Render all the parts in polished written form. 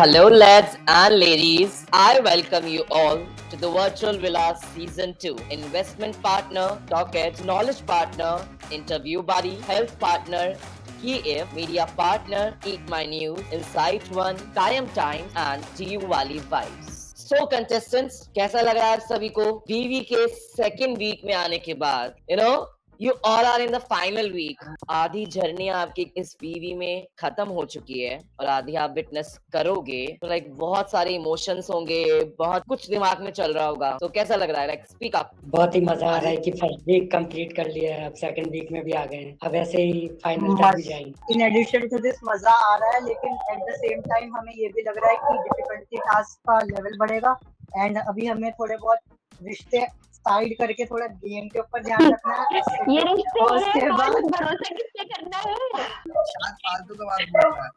Hello, lads and ladies. I welcome you all to the Virtual Villa Season 2. Investment partner, Docket, knowledge partner, interview buddy, health partner, KF, media partner, Eat My News, Insight One, Times, and GU Wali Vibes. So contestants, कैसा लग रहा है आप सभी को वीवी के second week में आने के बाद? You all are in the final week. आधी जर्नी आपकी इस वीवी में खत्म हो चुकी है और आधी आप विटनेस करोगे तो लाइक बहुत सारे इमोशंस होंगे, बहुत कुछ दिमाग में चल रहा होगा. तो कैसा लग रहा है? Like speak up. बहुत ही मजा आ रहा है कि फर्स्ट वीक कंप्लीट कर लिया है, अब सेकंड वीक में भी आ गए हैं, अब ऐसे ही फाइनल तक भी जाएंगे. इन एडिशन टू दिस मजा आ रहा है, लेकिन एट द सेम टाइम हमें ये भी लग रहा है कि डिफिकल्टी टास्क का लेवल बढ़ेगा एंड अभी हमें थोड़े बहुत रिश्ते साइड करके थोड़ा गेम के ऊपर ध्यान रखना है. ये रिश्ते और उसके बाद भरोसा किससे करना है? शायद फालतू का बात बोल रहा है.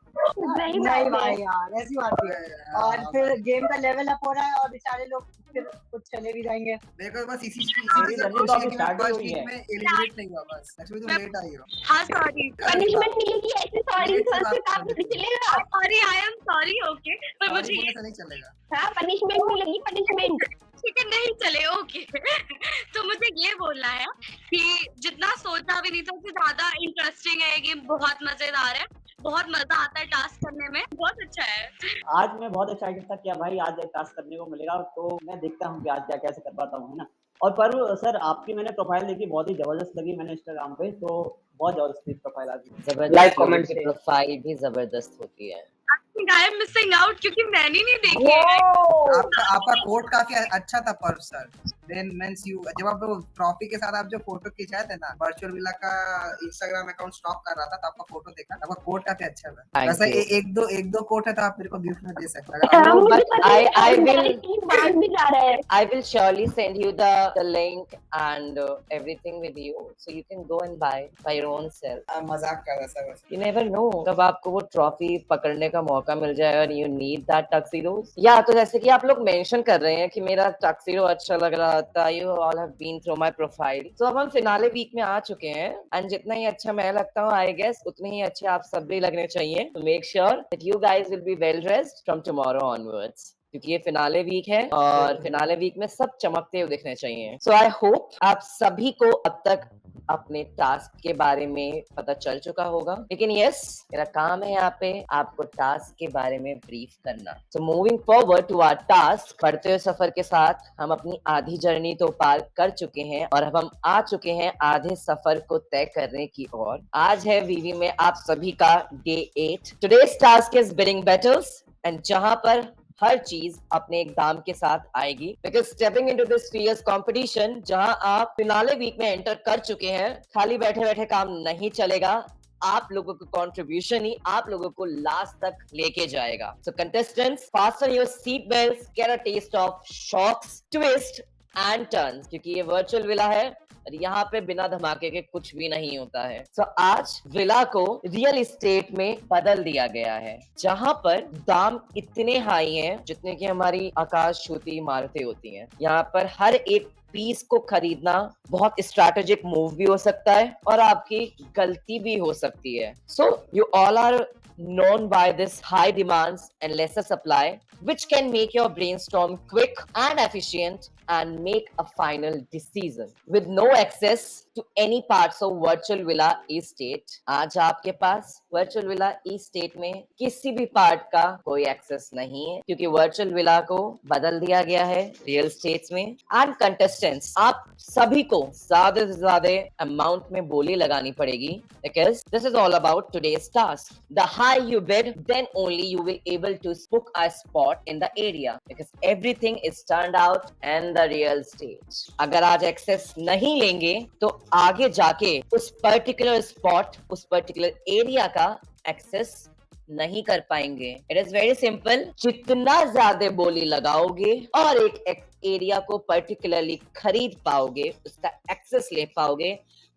नहीं भाई यार, ऐसी बात नहीं है. और फिर गेम का लेवल अप हो रहा है और बेचारे लोग फिर कुछ चले भी जाएंगे. देखो बस इसी मेरी जर्नी तो अभी start ही हुई है. में एलिमिनेट नहीं हुआ. बस एक्चुअली तुम लेट आई हो. हाँ सॉरी पनिशमेंट मिलेगी ऐसे सॉरी से काम नहीं चलेगा. Sorry I am sorry okay पर मुझे ऐसा नहीं चलेगा. हाँ पनिशमेंट मिलेगी पनिशमेंट. ठीक है नहीं चले ओके. तो मुझे ये बोलना है कि जितना सोचा भी नहीं था उससे ज्यादा इंटरेस्टिंग है ये गेम. बहुत मजेदार है, बहुत मजा आता है टास्क करने में, बहुत अच्छा है. आज मैं बहुत एक्साइटेड था कि भाई आज एक टास्क करने को मिलेगा, तो मैं देखता हूँ कि आज क्या कैसे कर पाता हूँ, है ना. और पर सर आपकी मैंने प्रोफाइल देखी, बहुत ही जबरदस्त लगी मैंने इंस्टाग्राम पे, तो बहुत जबरदस्त प्रोफाइल आज. जबरदस्त कमेंट की प्रोफाइल भी जबरदस्त होती है. आई एम मिसिंग आउट क्योंकि मैंने नहीं देखी है. आपका कोट काफी अच्छा था पर्व सर. देन मींस यू जब आप ट्रॉफी के साथ आप जो फोटो खिंचाए थे ना, वर्चुअल विला का इंस्टाग्राम अकाउंट स्टॉक कर रहा था, तो आपका फोटो देखा, आपका कोट काफी अच्छा था. वैसे एक दो कोट है तो आप मेरे को गिफ्ट में दे सकते हैं. But I will surely send you the link and everything with you, so you can go and buy by your own self. मजाक कर रहा सर. You never know कब आपको वो ट्रॉफी पकड़ने का मौका मिल जाए और you need that tuxedos. या तो जैसे कि आप लोग मेंशन कर रहे हैं कि मेरा टक्सीडो अच्छा लग रहा था. You all have been through my profile. So अब हम फिनाले वीक में आ चुके हैं and जितना ही अच्छा मैं लगता हूँ I guess उतने ही अच्छे आप सब भी लगने चाहिए. So make sure that you guys will be well dressed from tomorrow onwards. क्योंकि ये फिनाले वीक है और फिनाले वीक में सब चमकते हुए दिखने चाहिए. सो आई होप आप सभी को अब तक अपने टास्क के बारे में पता चल चुका होगा, लेकिन यस मेरा काम है यहाँ पे आपको टास्क के बारे में ब्रीफ करना. So moving forward to our task, बढ़ते हुए सफर के साथ हम अपनी आधी जर्नी तो पार कर चुके हैं और अब हम आ चुके हैं आधे सफर को तय करने की ओर. आज है वीवी में आप सभी का day 8. Today's task is bidding battles and जहां पर हर चीज अपने एक दाम के साथ आएगी. Because stepping into this fierce competition जहां आप फिनाले वीक में एंटर कर चुके हैं, खाली बैठे बैठे काम नहीं चलेगा. आप लोगों को कंट्रीब्यूशन ही आप लोगों को लास्ट तक लेके जाएगा. So contestants fasten your seat belts, get a taste of shocks, twist and turns, क्योंकि ये वर्चुअल विला है और यहाँ पे बिना धमाके के कुछ भी नहीं होता है. सो आज विला को रियल एस्टेट में बदल दिया गया है, जहाँ पर दाम इतने हाई हैं जितने की हमारी आकाश छूती इमारतें होती हैं. यहाँ पर हर एक पीस को खरीदना बहुत स्ट्रैटेजिक मूव भी हो सकता है और आपकी गलती भी हो सकती है. So you all are known by this high demands and lesser supply, which can make your brainstorm quick and efficient and make a final decision with no access to any parts of virtual villa estate. आज आपके पास virtual villa estate में किसी भी part का कोई access नहीं है, क्योंकि virtual villa को बदल दिया गया है real estates में. And contestants, आप सभी को ज्यादा से ज्यादा अमाउंट में बोली लगानी पड़ेगी, because this is all about today's task. The higher you bid, then only you will able to book a spot in the area, because everything is turned out in the real stage. अगर आज access नहीं लेंगे तो आगे जाके उस particular spot, उस particular area का एक्सेस नहीं कर पाएंगे. It is very simple. जितना ज्यादा बोली लगाओगे और एक एरिया को पर्टिकुलरली खरीद पाओगे, उसका एक्सेस ले पाओगे,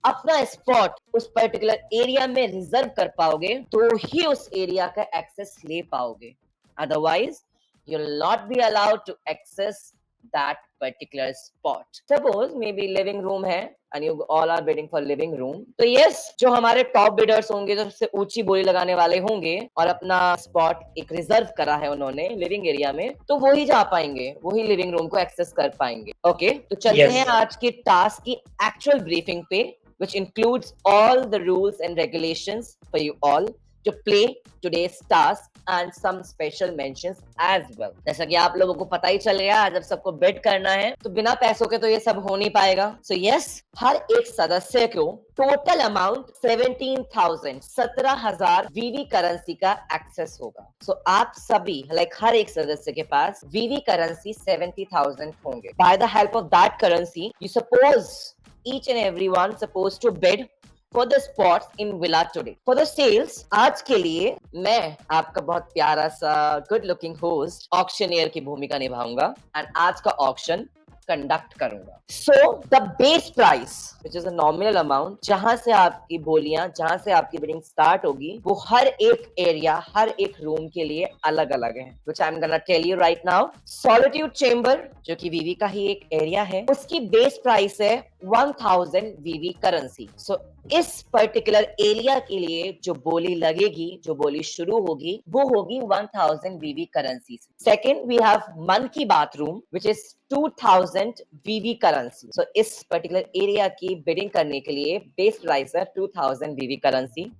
अपना स्पॉट उस पर्टिकुलर एरिया में रिजर्व कर पाओगे, तो ही उस एरिया का एक्सेस ले पाओगे. Otherwise you will not be allowed to access that particular spot. Suppose maybe living room है and you all are bidding for living room. तो yes, जो हमारे top bidders होंगे, जो सबसे ऊंची बोली लगाने वाले होंगे और अपना spot एक रिजर्व करा है उन्होंने लिविंग एरिया में, तो वो ही जा पाएंगे, वो ही लिविंग रूम को एक्सेस कर पाएंगे. ओके, तो चलते Yes. हैं आज की टास्क की एक्चुअल ब्रीफिंग पे, which includes all the rules and regulations for you all to play today's task and some special mentions as well. जैसा कि आप लोगों को पता ही चल गया, जब सबको बिड करना है तो बिना पैसों के तो ये सब हो नहीं पाएगा. So yes, हर एक सदस्य को टोटल अमाउंट 17,000 वीवी करेंसी का एक्सेस होगा. So आप सभी हर एक सदस्य के पास वीवी करेंसी 70,000 होंगे. By the help of that currency, you suppose each and everyone supposed to bid for the spots in Villa today. For the sales, आज के लिए मैं आपका बहुत प्यारा सा गुड लुकिंग होस्ट ऑक्शनियर की भूमिका निभाऊंगा एंड आज का ऑक्शन कंडक्ट करूंगा. So the base price which is a nominal amount, जहां से आपकी बोलियां, जहां से आपकी बिडिंग स्टार्ट होगी, वो हर एक एरिया, हर एक रूम के लिए अलग अलग है, which I am gonna tell you right now. Solitude chamber, जो कि वीवी का ही एक एरिया है, उसकी बेस प्राइस है 1000 वीवी करेंसी. सो इस पर्टिकुलर एरिया के लिए जो बोली लगेगी, जो बोली शुरू होगी, वो होगी 1000 VV currency. Second, we have मन की bathroom which is 2000 VV currency. So इस पर्टिकुलर एरिया की बिडिंग करने के लिए बेस प्राइस है 2000 VV currency.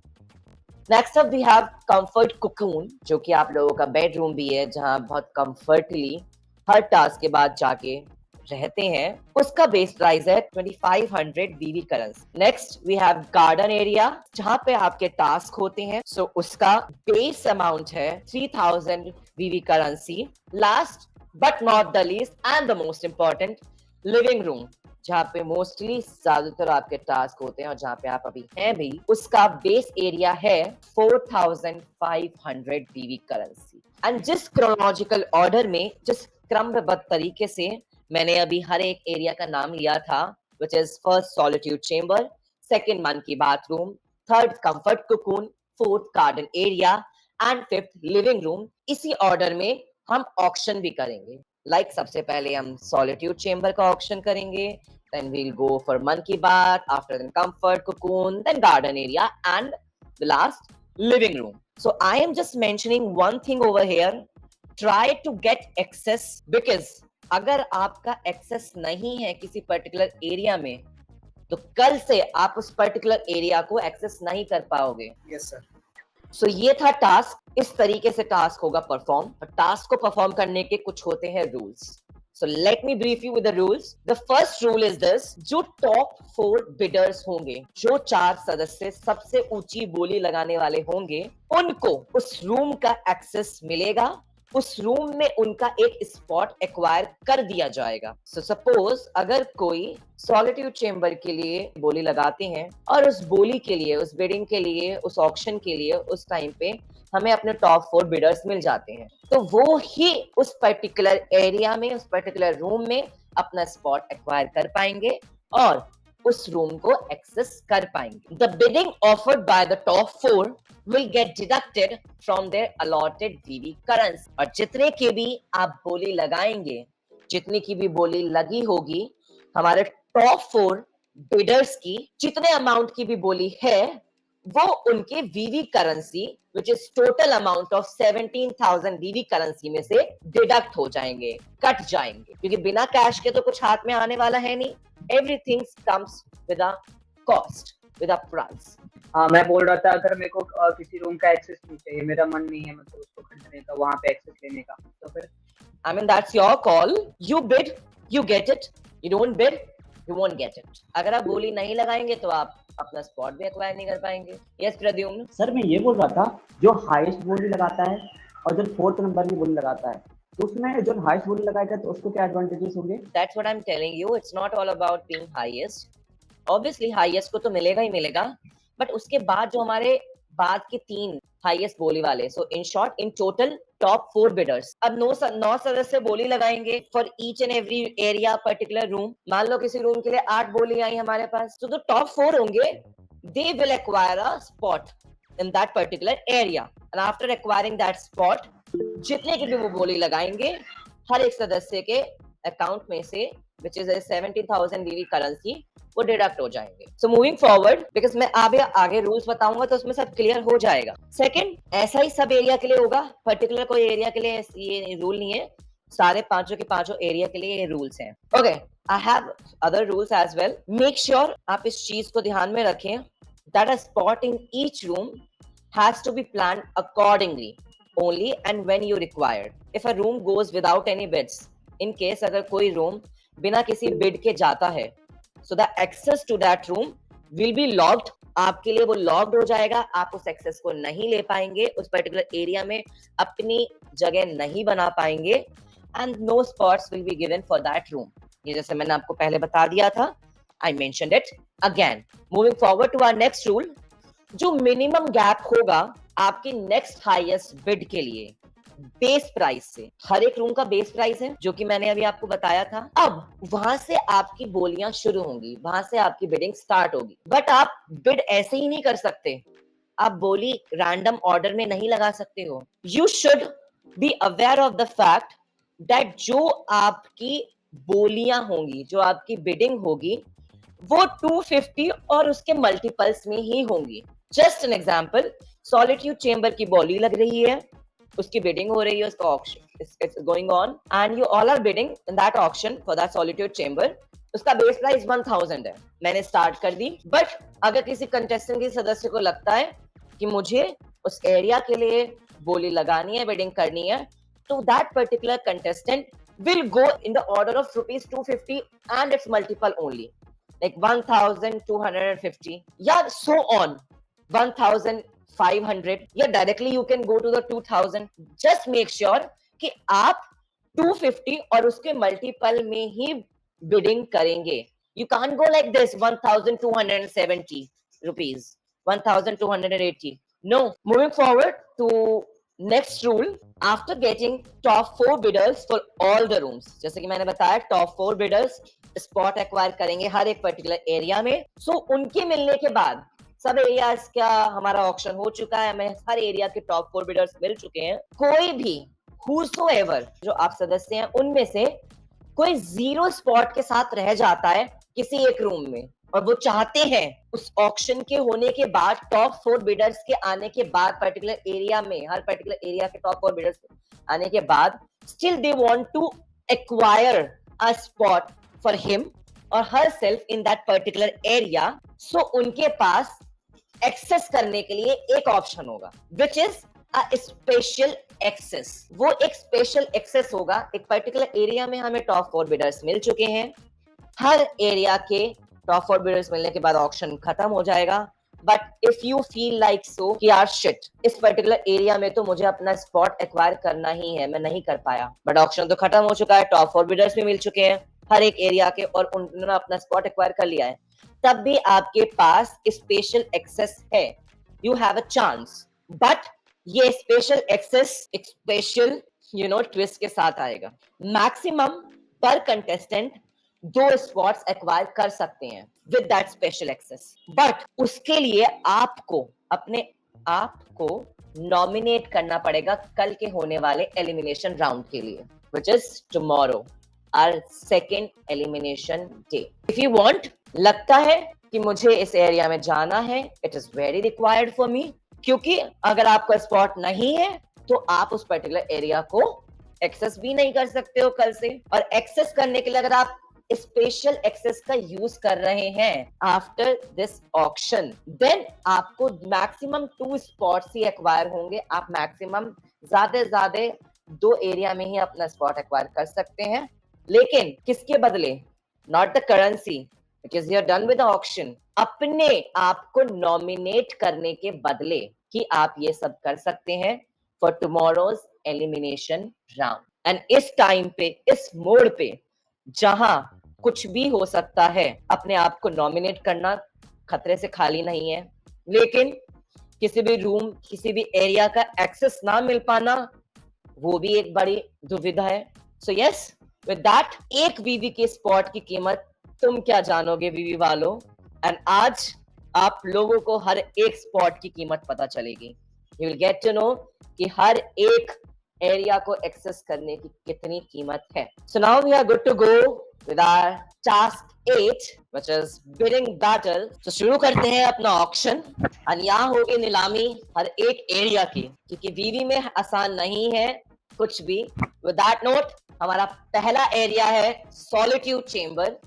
Next up we have comfort cocoon, जो कि आप लोगों का बेडरूम भी है, जहां बहुत कंफर्टली हर टास्क के बाद जाके रहते हैं. उसका बेस प्राइस है 2500 VV currency. Next we have garden area, जहां पे आपके टास्क होते हैं. सो उसका बेस अमाउंट है 3000 VV currency. Last but not the least and the most important, living room, जहाँ पे मोस्टली ज्यादातर आपके टास्क होते हैं और जहाँ पे आप अभी हैं भी, उसका बेस एरिया है 4500 वीवी करेंसी. एंड जिस क्रोनोलॉजिकल ऑर्डर में, जिस क्रमबद्ध तरीके से मैंने अभी हर एक एरिया का नाम लिया था, which is first solitude chamber, second मन की bathroom, third comfort cocoon, fourth garden area and fifth living room, इसी ऑर्डर में हम ऑक्शन भी करेंगे. Like सबसे पहले हम solitude chamber का ऑक्शन करेंगे, then we'll go for मन की बात, after then comfort cocoon, then garden area and the last living room. So I am just mentioning one thing over here, try to get access, because अगर आपका access नहीं है किसी particular area में, तो कल से आप उस पर्टिकुलर एरिया को एक्सेस नहीं कर पाओगे. Yes sir. सो ये था टास्क. इस तरीके से टास्क होगा परफॉर्म. और टास्क को परफॉर्म करने के कुछ होते हैं rules. So let me brief you with the rules. The first rule is this, जो टॉप 4 बिडर्स होंगे, जो 4 सदस्य सबसे ऊंची बोली लगाने वाले होंगे, उनको उस रूम का एक्सेस मिलेगा. उस रूम में उनका एक स्पॉट एक्वायर कर दिया जाएगा. सो सपोज अगर कोई सॉलिट्यूड चेंबर के लिए बोली लगाते हैं और उस बोली के लिए, उस बिडिंग के लिए, उस ऑक्शन के लिए उस टाइम पे हमें अपने टॉप 4 बिडर्स मिल जाते हैं, तो वो ही उस पर्टिकुलर एरिया में, उस पर्टिकुलर रूम में अपना स्पॉट एक्वायर कर पाएंगे और उस रूम को एक्सेस कर पाएंगे. The bidding offered by the top 4 will get deducted from their allotted VV currency. और जितने की भी आप बोली लगाएंगे, जितनी की भी बोली लगी होगी, हमारे टॉप 4 बिडर्स की जितने अमाउंट की भी बोली है, वो उनके VV currency which is total amount of 17,000 VV currency में से डिडक्ट हो जाएंगे, कट जाएंगे, क्योंकि बिना कैश के तो कुछ हाथ में आने वाला है नहीं. Everything comes with a cost, with a price. हाँ, मैं बोल रहा था अगर मेरे को किसी रूम का एक्सेस नहीं चाहिए, मेरा मन नहीं है मतलब उसको खरीदने का, वहाँ पे एक्सेस लेने का, तो फिर I mean that's your call. You bid, you get it. You don't bid, you won't get it. अगर आप बोली नहीं लगाएंगे तो आप अपना स्पॉट भी एक्वायर नहीं कर पाएंगे. यस प्रद्युम्न. सर मैं ये बोल रहा था, जो हाईएस्ट बोली लगाता है और जो 4th नंबर की बोली लगाता है, तो उसमें जो हाईएस्ट बोली लगाएगा तो उसको क्या एडवांटेजेस होंगे? That's what I'm telling you. It's not all about being highest. Obviously highest को तो मिलेगा ही मिलेगा, बट उसके बाद जो हमारे बाद के 3 हाईएस्ट बोली वाले, so in short in total top 4 bidders, अब 9 सदस्य बोली लगाएंगे for each and every area particular room. मान लो किसी रूम के लिए 8 बोली आई हमारे पास, तो जो टॉप 4 होंगे, they will acquire a spot in that particular area and after acquiring that spot, जितने की भी वो बोली लगाएंगे, हर एक सदस्य के अकाउंट में से विच इज 70,000 वीवी करेंसी वो डिडक्ट हो जाएंगे. सो मूविंग फॉरवर्ड, बिकॉज मैं आगे रूल्स बताऊंगा तो उसमें सब क्लियर हो जाएगा. सेकंड, ऐसा ही सब एरिया के लिए होगा, पर्टिकुलर कोई एरिया के लिए ये रूल नहीं है, सारे पांचों के पांचों एरिया के लिए ये रूल्स हैं. Okay, I have other rules as well. Make sure आप इस चीज को ध्यान में रखें that a spot in each room has to be planned accordingly only and when you required. If a room goes without any bids, in case अगर कोई room बिना किसी बिड के जाता है, so the access to that room will be locked. आपके लिए वो लॉक्ड हो जाएगा, आप उस एक्सेस को नहीं ले पाएंगे, उस पर्टिकुलर एरिया में अपनी जगह नहीं बना पाएंगे, and no spots will be given for that room. ये जैसे मैंने आपको पहले बता दिया था, I mentioned it again. Moving forward to our next rule, जो मिनिमम गैप होगा आपकी नेक्स्ट हाईएस्ट बिड के लिए बेस प्राइस से, हर एक रूम का बेस प्राइस है जो कि मैंने अभी आपको बताया था. अब वहां से आपकी बोलियां शुरू होंगी, वहां से आपकी बिडिंग स्टार्ट होगी. बट आप बिड ऐसे ही नहीं कर सकते, आप बोली रैंडम ऑर्डर में नहीं लगा सकते हो. You should be aware of the fact that जो आपकी बोलियां होंगी, जो आपकी बिडिंग होगी, वो 250 और उसके मल्टीपल्स में ही होंगी. Just an example, solitude chamber की बोली लग रही है, उसकी बिडिंग हो रही है, उसका auction it's going on and you all are bidding in that auction for that solitude chamber. उसका बेस प्राइस 1000 है, मैंने स्टार्ट कर दी. बट अगर किसी कंटेस्टेंट के सदस्य को लगता है कि मुझे उस एरिया के लिए बोली लगानी है, बिडिंग करनी है, तो that particular contestant will go in the order of rupees 250 and its multiple only, like 1250, yeah, so on, 1500, yeah, directly you can go to the 2000. just make sure कि आप 250 और उसके मल्टीपल में ही बिडिंग करेंगे. you can't go like this 1270 rupees, 1280. no. Moving forward to next rule, after getting top 4 bidders for all the rooms, जैसे कि मैंने बताया top 4 bidders spot acquire करेंगे हर एक पर्टिकुलर एरिया में. सो उनके मिलने के बाद सब एरियाज का हमारा ऑक्शन हो चुका है, हमें हर एरिया के टॉप 4 बिडर्स मिल चुके हैं. कोई भी whosoever जो आप सदस्य हैं उनमें से कोई 0 स्पॉट के साथ रह जाता है किसी एक रूम में, और वो चाहते हैं उस ऑक्शन के होने के बाद, टॉप 4 बिडर्स के आने के बाद, पर्टिकुलर एरिया में हर पर्टिकुलर एरिया के टॉप 4 बिडर्स आने के बाद, still they want to acquire a spot for him or herself in that particular area. So उनके पास एक्सेस करने के लिए एक ऑप्शन होगा which is a special access. वो एक स्पेशल एक्सेस होगा. एक पर्टिकुलर एरिया में हमें टॉप 4 बिडर्स मिल चुके हैं, हर एरिया के टॉप 4 बिडर्स मिलने के बाद ऑक्शन खत्म हो जाएगा. But if you feel like so कि यार शिट, इस पर्टिकुलर एरिया में तो मुझे अपना स्पॉट एक्वायर करना ही है, मैं नहीं कर पाया, बट ऑक्शन तो खत्म हो चुका है, टॉप 4 बिडर्स भी मिल चुके हैं हर एक एरिया के और उन्होंने अपना स्पॉट एक्वायर कर लिया है, तब भी आपके पास स्पेशल एक्सेस है. You have a chance. But ये स्पेशल एक्सेस एक स्पेशल ट्विस्ट के साथ आएगा. मैक्सिमम पर कंटेस्टेंट 2 स्पॉट्स एक्वायर कर सकते हैं with that special access. But उसके लिए आपको अपने आप को नॉमिनेट करना पड़ेगा कल के होने एलिमिनेशन एलिमिनेशन राउंड के लिए, which is tomorrow, our second elimination day. If you want, लगता है कि मुझे इस एरिया में जाना है, it is very required for me, क्योंकि अगर आपका स्पॉट नहीं है तो आप उस पर्टिकुलर एरिया को एक्सेस भी नहीं कर सकते हो कल से. और एक्सेस करने के लिए अगर आप स्पेशल एक्सेस का यूज कर रहे हैं आफ्टर दिस ऑक्शन, देन आपको मैक्सिमम 2 स्पॉट्स ही एक्वायर होंगे. आप मैक्सिमम ज्यादा 2 एरिया में ही अपना स्पॉट एक्वायर कर सकते हैं. लेकिन किसके बदले? Not the currency, because you are done with the auction. अपने आप को नॉमिनेट करने के बदले कि आप ये सब कर सकते हैं for tomorrow's elimination round. And इस टाइम पे, इस मोड पे, जहां कुछ भी हो सकता है, अपने आप को नॉमिनेट करना खतरे से खाली नहीं है. लेकिन किसी भी रूम, किसी भी एरिया का एक्सेस ना मिल पाना, वो भी एक बड़ी दुविधा है. सो यस, विद दैट, एक वीवी के स्पॉट की कीमत तुम क्या जानोगे वीवी वालों. एंड आज आप लोगों को हर एक स्पॉट की कीमत पता चलेगी. You will get to know कि हर एक एरिया को एक्सेस करने की कितनी कीमत है। So now we are good to go with our task 8 which is bidding battle. तो शुरू करते हैं अपना ऑक्शन और यहाँ होगी नीलामी हर एक एरिया की, क्योंकि वीवी में आसान नहीं है कुछ भी। With that note, हमारा पहला एरिया है solitude chamber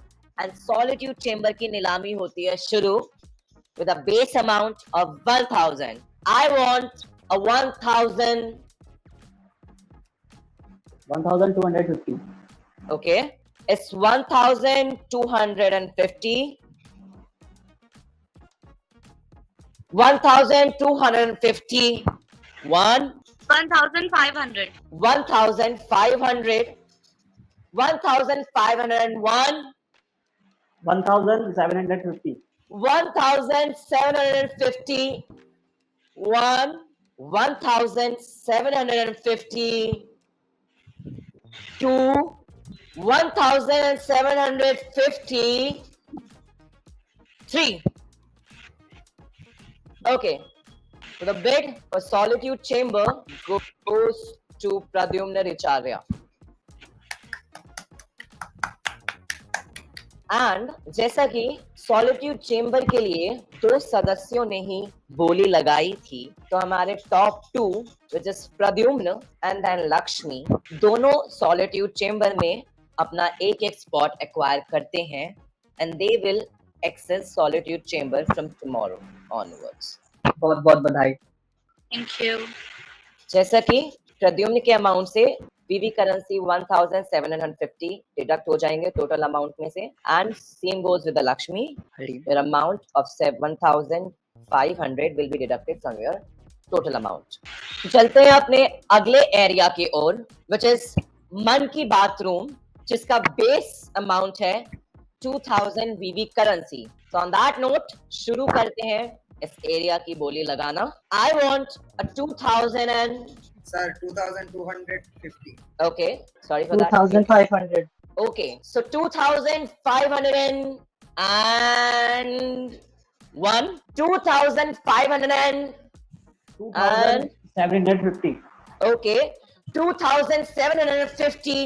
and solitude chamber की नीलामी होती है शुरू with a base amount of 1000. I want a 1250. Okay, it's 1250. 1250. 1500. 1500. 1501. 1750. 1750. 1750. 2. 1750. 3. Okay. So the bid for Solitude Chamber goes to Pradyumna Richarya. And जैसा कि सॉलिट्यूड चेंबर के लिए 2 सदस्यों ने ही बोली लगाई थी, तो हमारे top 2 which is Pradyumna and then Lakshmi दोनों सॉलिट्यूड चेंबर में अपना एक स्पॉट एक्वायर करते हैं and they will access solitude chamber from tomorrow onwards. बहुत बहुत बधाई। Thank you. जैसा कि प्रद्युम्न के अमाउंट से वीवी करेंसी 1750 डिडक्ट हो जाएंगे टोटल अमाउंट में से and same goes with the Lakshmi, your amount of 1500 will be deducted from your total amount. चलते हैं अपने अगले एरिया की ओर व्हिच इज मन की बाथरूम, जिसका बेस अमाउंट है 2000 VV currency. So on that note शुरू करते हैं इस एरिया की बोली लगाना। I want a 2000 and Sir, 2250. okay, sorry for that. 2500. Okay, so 2501, 2750. okay, 2750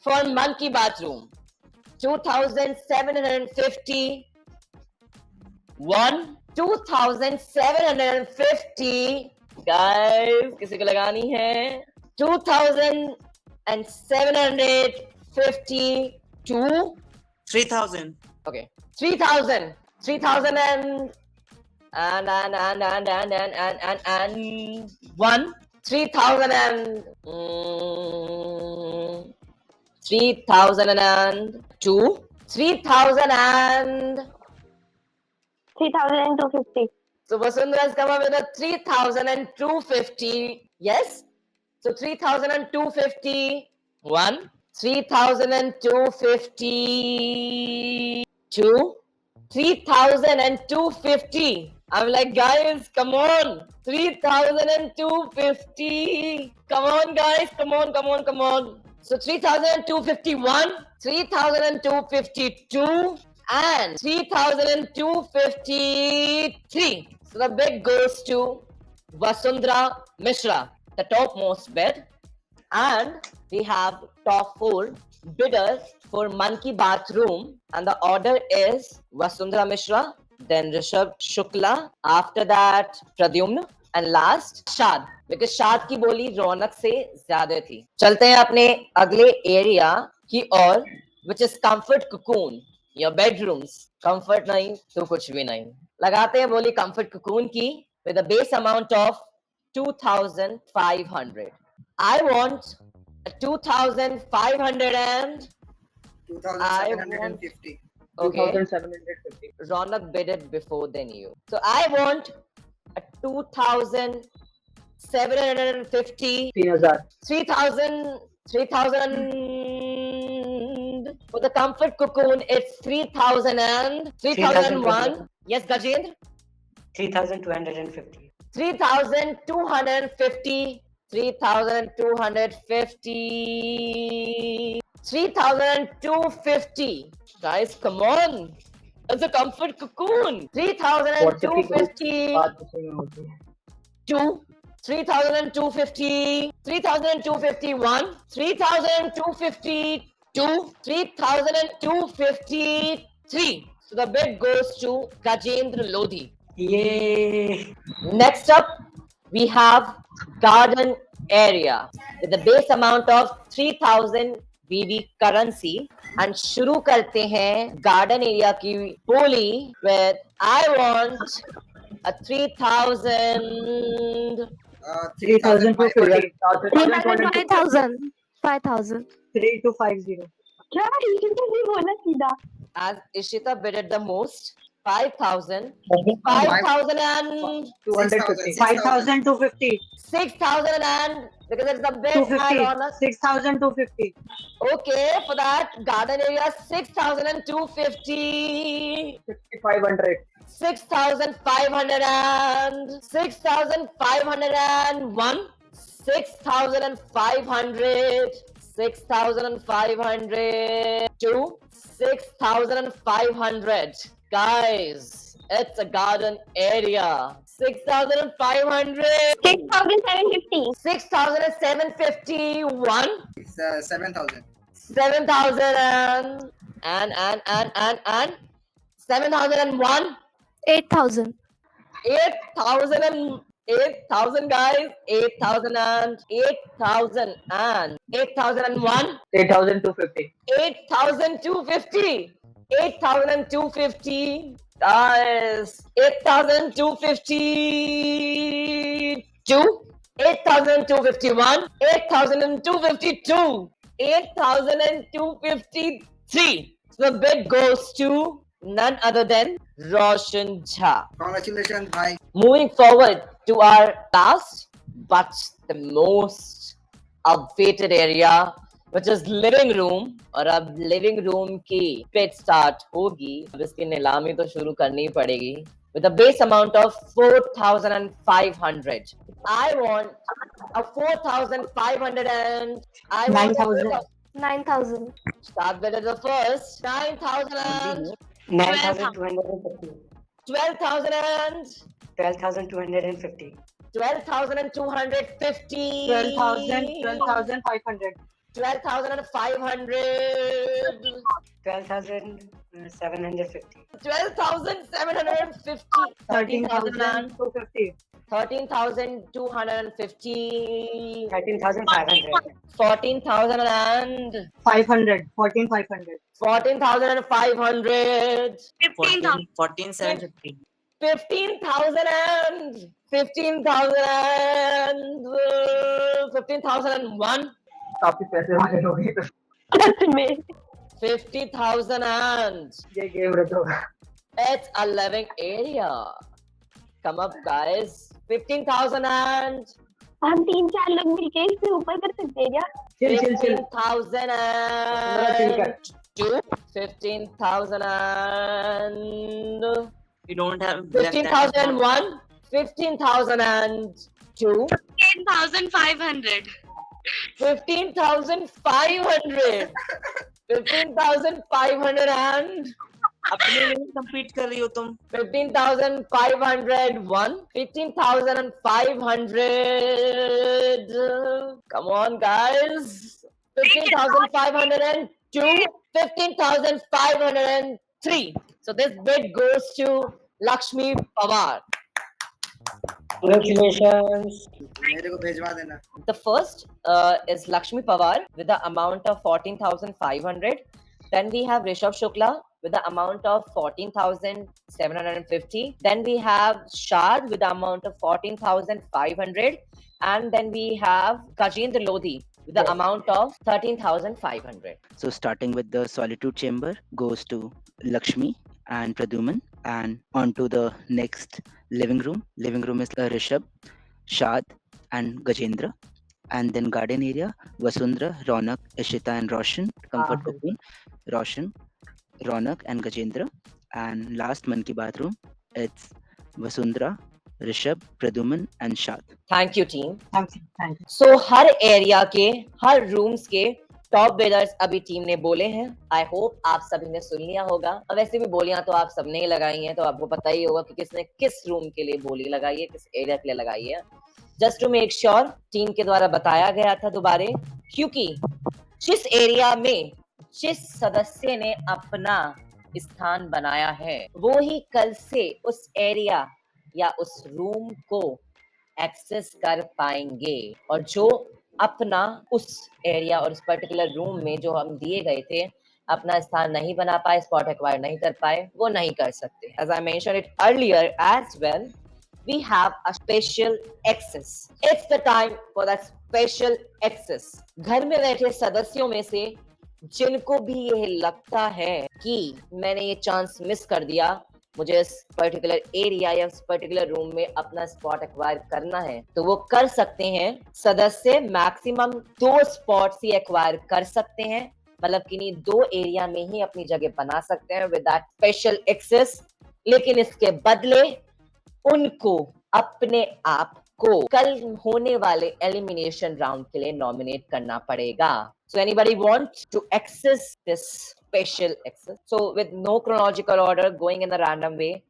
for monkey bathroom. 2750. 2750. Guys, किसी को लगानी है 2752. 3000. Okay, 3000 and 1 3000 and 3002. 3000 and 3250. so Vasundhara has come up with a 3250. Yes, so 3250. 1 3252. 3250. I'm like, guys, come on. 3250. Come on, guys. Come on. So 3251. 3252. And 3253. So the bid goes to Vasundhara Mishra, the topmost bid. And we have top 4 bidders for Monkey Bathroom. And the order is Vasundhara Mishra, then Rishabh Shukla, after that Pradyumna, and last Shad. Because Shad की बोली रौनक से ज्यादा थी। चलते हैं अपने अगले area की ओर, which is Comfort Cocoon. Your bedrooms. Comfort नहीं तो कुछ भी नहीं। लगाते हैं बोली Comfort Cocoon की with a base amount of 2500. I want a 2500 and 2750. okay. 2750. Ronak bid it before than you. So I want a 2750. 3000. 3000 for the Comfort Cocoon. It's 3000 and 3001. Yes, Gajendra. 3250. 3250. 3250. 3250. Guys, come on. That's a Comfort Cocoon. 3250. 2. 3,250, 3,251, 3,252, 3,253. So the bid goes to Gajendra Lodhi. Yay! Next up, we have garden area with the base amount of 3,000 BB currency. And शुरू करते हैं garden area की बोली with I want a 3,000. 3,250. 5,000. 5,000. 3,250. क्या इशिता ने बोला सीधा? As Ishita bidded the most, 5,000, 5,000 and 250. 5,250. 6,000 and because it's the best 250. honor. 6,250. Okay, for that garden area, 6,250, 5,500. 6,500 and 6,501, 6,500, 6,500 to 6,500. Guys, it's a garden area. 6,500, 6,750. 6,751, It's 7,000. 7,000 and 7,001, 8,000. 8,000 guys, 8,000 and 8,000 and 8,001, 8,250. 8,250, 8,250 guys, 8,252, 8,251, 8,252, 8,253. So the bid goes to none other than Roshan Jha. Congratulations, bhai. Moving forward to our last but the most awaited area, which is living room. और अब living room की bid start होगी. अब इसकी नीलामी तो शुरू करनी पड़ेगी. With a base amount of 4,500. I want a 4,500 and I want 9,000. 9,000. Start bid at the first. 9,000 and 9,250. 12,000 and 12,250. 12,250. 12,500. 12,500. 12,750. 12,750. 13,250. 13,250. 13,500. 14,000 and 500. 14,500. 14,500. 15,000. 14,750. 15,000 and 15,000 and 15,001. काफी पैसे वाले लोग हैं तो सच में 50,000 and ये गेम रद्द होगा. it's a living area. Come up guys. 15,000 and हम 3-4 लोग मिलके इससे ऊपर कर सकते हैं क्या? Chill chill chill. 15,000 चिल कर. and 15,000 and We don't have black 15,001, 15,000 and 2, 10,500. 15,500, 15,500 and अपने लिए compete कर रही हो तुम. 15,501, 15,500. Come on, guys. 15,502, 15,503. So this bid goes to Lakshmi Pawar. Congratulations. मेरे को भेजवा देना. The first is Lakshmi Pawar with the amount of 14,500. Then we have Rishabh Shukla with the amount of 14,750. Then we have Shad with the amount of 14,500. And then we have Gajendra Lodhi with the amount of 13,500. So starting with the solitude chamber goes to Lakshmi and Pradyuman, and on to the next living room. Living room is Rishabh, Shad and Gajendra. And then garden area, Vasundhara, Ronak, Ishita and Roshan. Comfort cocoon, Roshan, Ronak and Gajendra. And last Man Ki Baat room, it's Vasundhara, Rishabh, Pradyuman and Shad. Thank you, team. Thank you. Thank you. So her area के हर rooms के top bidders अभी team ने बोले हैं. आई hope आप सभी ने सुन लिया होगा. और वैसे भी बोलियां तो आप सबने ही लगाई हैं, तो आपको पता ही होगा कि किसने किस रूम के लिए बोली लगाई है, किस एरिया के लिए लगाई है. Just to make sure team के द्वारा बताया गया था दोबारा, क्योंकि जिस एरिया में जिस सदस्य ने अपना स्थान बनाया है वो ही कल से उस एरिया या उस रूम को एक्सेस कर पाएंगे, और जो अपना उस एरिया और उस पर्टिकुलर रूम में जो हम दिए गए थे अपना स्थान नहीं बना पाए, स्पॉट एक्वायर नहीं कर पाए, वो नहीं कर सकते। As I mentioned it earlier as well, we have a special access. It's the time for that special access. घर में बैठे सदस्यों में से जिनको भी ये लगता है कि मैंने ये चांस मिस कर दिया, मुझे इस पर्टिकुलर एरिया या इस पर्टिकुलर रूम में अपना स्पॉट एक्वायर करना है, तो वो कर सकते हैं। सदस्य मैक्सिमम 2 स्पॉट्स ही एक्वायर कर सकते हैं, मतलब किन्हीं 2 एरिया में ही अपनी जगह बना सकते हैं विद दैट स्पेशल एक्सेस। लेकिन इसके बदले उनको अपने आप को कल होने वाले एलिमिनेशन राउंड के लिए नॉमिनेट करना पड़ेगा। So anybody want to access this special access? So with no chronological order, going in the random way,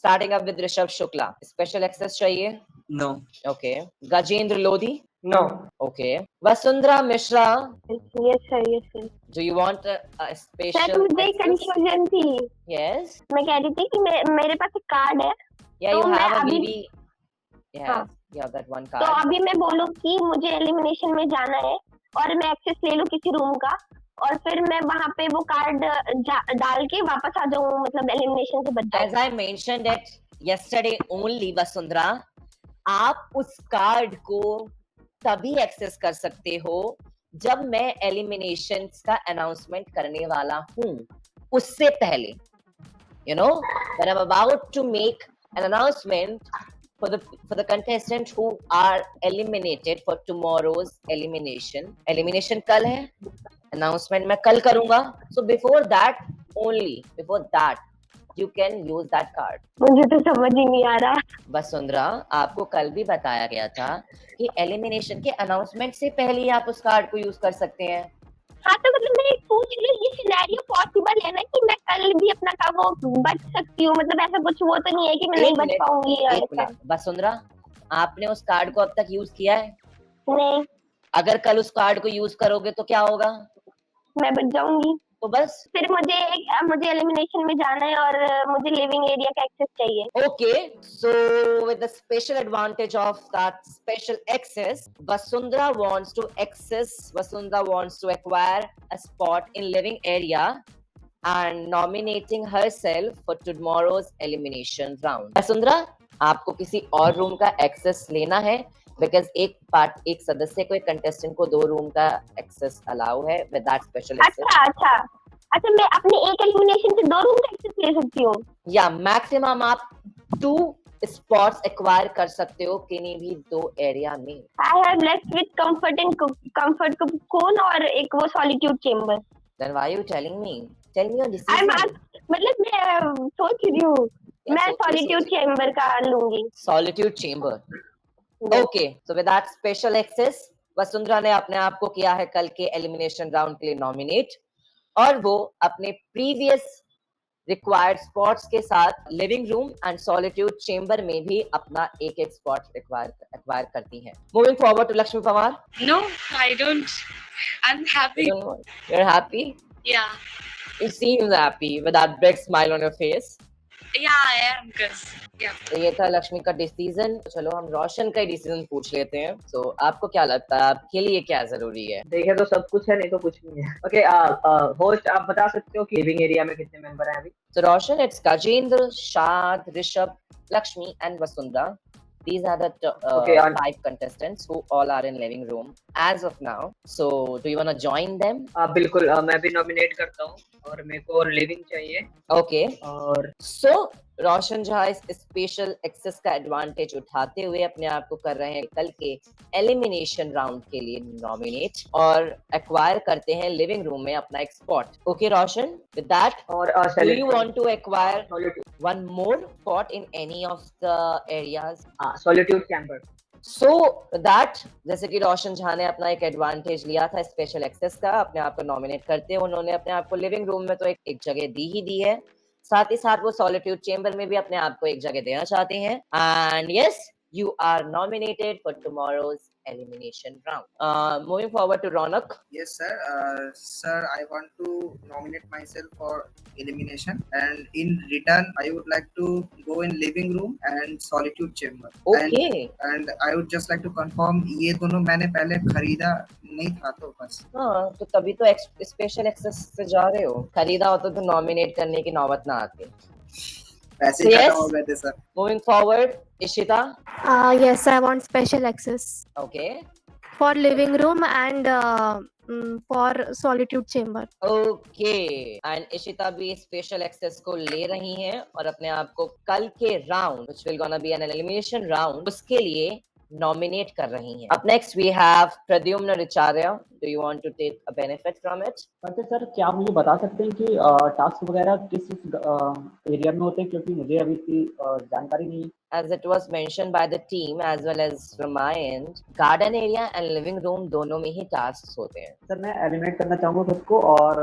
starting up with Rishabh Shukla. Special access चाहिए? No. Okay. Gajendra Lodhi? No. Okay. Vasundhara Mishra? Yes sir, yes sir. Do you want a special sir मुझे access? Confusion थी। Yes. मैं कह रही थी कि मेरे पास एक कार्ड है। Yeah, तो you मैं have a अभी BB. Yes, हाँ। you have that one तो card. अभी मैं बोलूँ कि मुझे एलिमिनेशन में जाना है और मैं एक्सेस ले लूँ किसी रूम का, और फिर मैं वहाँ पे वो कार्ड डाल के वापस आ जाऊँ, मतलब एलिमिनेशन से बच जाऊँ। As I mentioned it yesterday only, Vasundhara, आप उस कार्ड को तभी एक्सेस कर सकते हो जब मैं एलिमिनेशन का अनाउंसमेंट करने वाला हूँ, उससे पहले, you know, when I'm about to make an announcement for the contestant who are eliminated for tomorrow's elimination. Elimination कल है, announcement मैं कल करूँगा, so before that you can use that card. मुझे तो समझ ही नहीं आ रहा। वसुंधरा, आपको कल भी बताया गया था कि एलिमिनेशन के अनाउंसमेंट से पहले ही आप उस कार्ड को यूज कर सकते हैं। हाँ तो मतलब मैं पूछ रही हूँ, ये सिनेरियो पॉसिबल है ना कि मैं कल भी अपना काम वो बच सकती हूँ, मतलब ऐसा कुछ वो तो नहीं है कि मैं नहीं बच पाऊंगी या ऐसा? वसुंधरा, आपने उस कार्ड को अब तक यूज किया है? नहीं। अगर कल उस कार्ड को यूज करोगे तो क्या होगा? मैं बच जाऊंगी। तो बस फिर मुझे एलिमिनेशन में जाना है और मुझे लिविंग एरिया का एक्सेस चाहिए। Okay, so with the special advantage of that special access, Vasundhara wants to acquire a spot in living area and nominating herself for tomorrow's elimination round. Vasundhara, आपको किसी और रूम का access लेना है, because एक सदस्य को, एक कंटेस्टेंट को 2 रूम का एक्सेस अलाउ है विद दैट स्पेशल एक्सेस। अच्छा मैं अपने एक एलिमिनेशन से 2 रूम का एक्सेस ले सकती हूँ? या मैक्सिमम आप 2 स्पॉट्स एक्वायर कर सकते हो किन्हीं भी 2 एरिया में। I have left with comfort cocoon और एक वो solitude chamber. Then why you telling me? Tell me your decision. मतलब मैं सोच रही हूँ मैं सॉलिट्यूड चेंबर का लूंगी। Solitude chamber, okay. So with that special access Vasundhara ने अपने आप को किया है कल के एलिमिनेशन राउंड के लिए नॉमिनेट, और वो अपने प्रीवियस रिक्वायर्ड स्पॉट्स के साथ living room and solitude chamber में भी अपना एक स्पॉट एक्वायर करती हैं। Moving forward to Lakshmi Pawar. No, I don't. I'm happy. You're happy? Yeah. You seem happy with that big smile on your face. Yeah, I am, cause yeah. तो ये था लक्ष्मी का डिसीजन। चलो हम रोशन का डिसीजन पूछ लेते हैं। तो आपको क्या लगता है, आपके लिए क्या जरूरी है? देखिए तो सब कुछ है, नहीं तो कुछ नहीं है। ओके, होस्ट आप बता सकते हो कि लिविंग एरिया में कितने मेंबर हैं अभी? So Roshan, it's Gajendra, Shad, Rishabh, Lakshmi and Vasundhara. These are the 5 contestants who all are in living room as of now. So do you want to join them? बिल्कुल, मैं भी nominate करता हूँ और मेरे को लिविंग चाहिए। Okay. और so रोशन जहाँ इस स्पेशल एक्सेस का एडवांटेज उठाते हुए अपने आप को कर रहे हैं कल के एलिमिनेशन राउंड के लिए नॉमिनेट, और एक्वायर करते हैं लिविंग रूम में अपना एक spot. Okay Roshan, with that or do you want to acquire one more spot in any of the areas? Solitude chamber. So that, जैसे कि रोशन झा ने अपना एक एडवांटेज लिया था स्पेशल एक्सेस का, अपने आप को नॉमिनेट करते हुए उन्होंने अपने आप को लिविंग रूम में तो एक जगह दी ही दी है, साथ ही साथ वो सॉलिट्यूड चेंबर में भी अपने आप को एक जगह देना चाहते हैं। And yes, you are nominated for tomorrow's elimination round. Moving forward to Ronak. Yes, sir. Sir, I want to nominate myself for elimination, and in return, I would like to go in living room and solitude chamber. Okay. And I would just like to confirm ये दोनों मैंने पहले खरीदा नहीं था तो बस. हाँ, तो तभी तो स्पेशल एक्सेस से जा रहे हो. खरीदा होता तो नॉमिनेट करने की नौबत ना आती. पैसे खत्म हो गए थे sir. Moving forward, Ishita. Yes, I want special access Okay. for living room and for solitude chamber. Okay. And Ishita भी स्पेशल एक्सेस को ले रही हैं और अपने आप को कल के round which will gonna be an elimination round उसके लिए नॉमिनेट कर रही हैं. Up next we have Pradyumna Richarya. Do you want to take a benefit from it? वैसे सर क्या आप मुझे बता सकते हैं कि टास्क वगैरह किस एरिया में होते हैं, क्योंकि मुझे अभी की जानकारी नहीं है. As it was mentioned by the team as well as from my end, garden area and living room दोनों में ही tasks होते हैं. सर मैं एलिमिनेट करना चाहूँगा खुद को और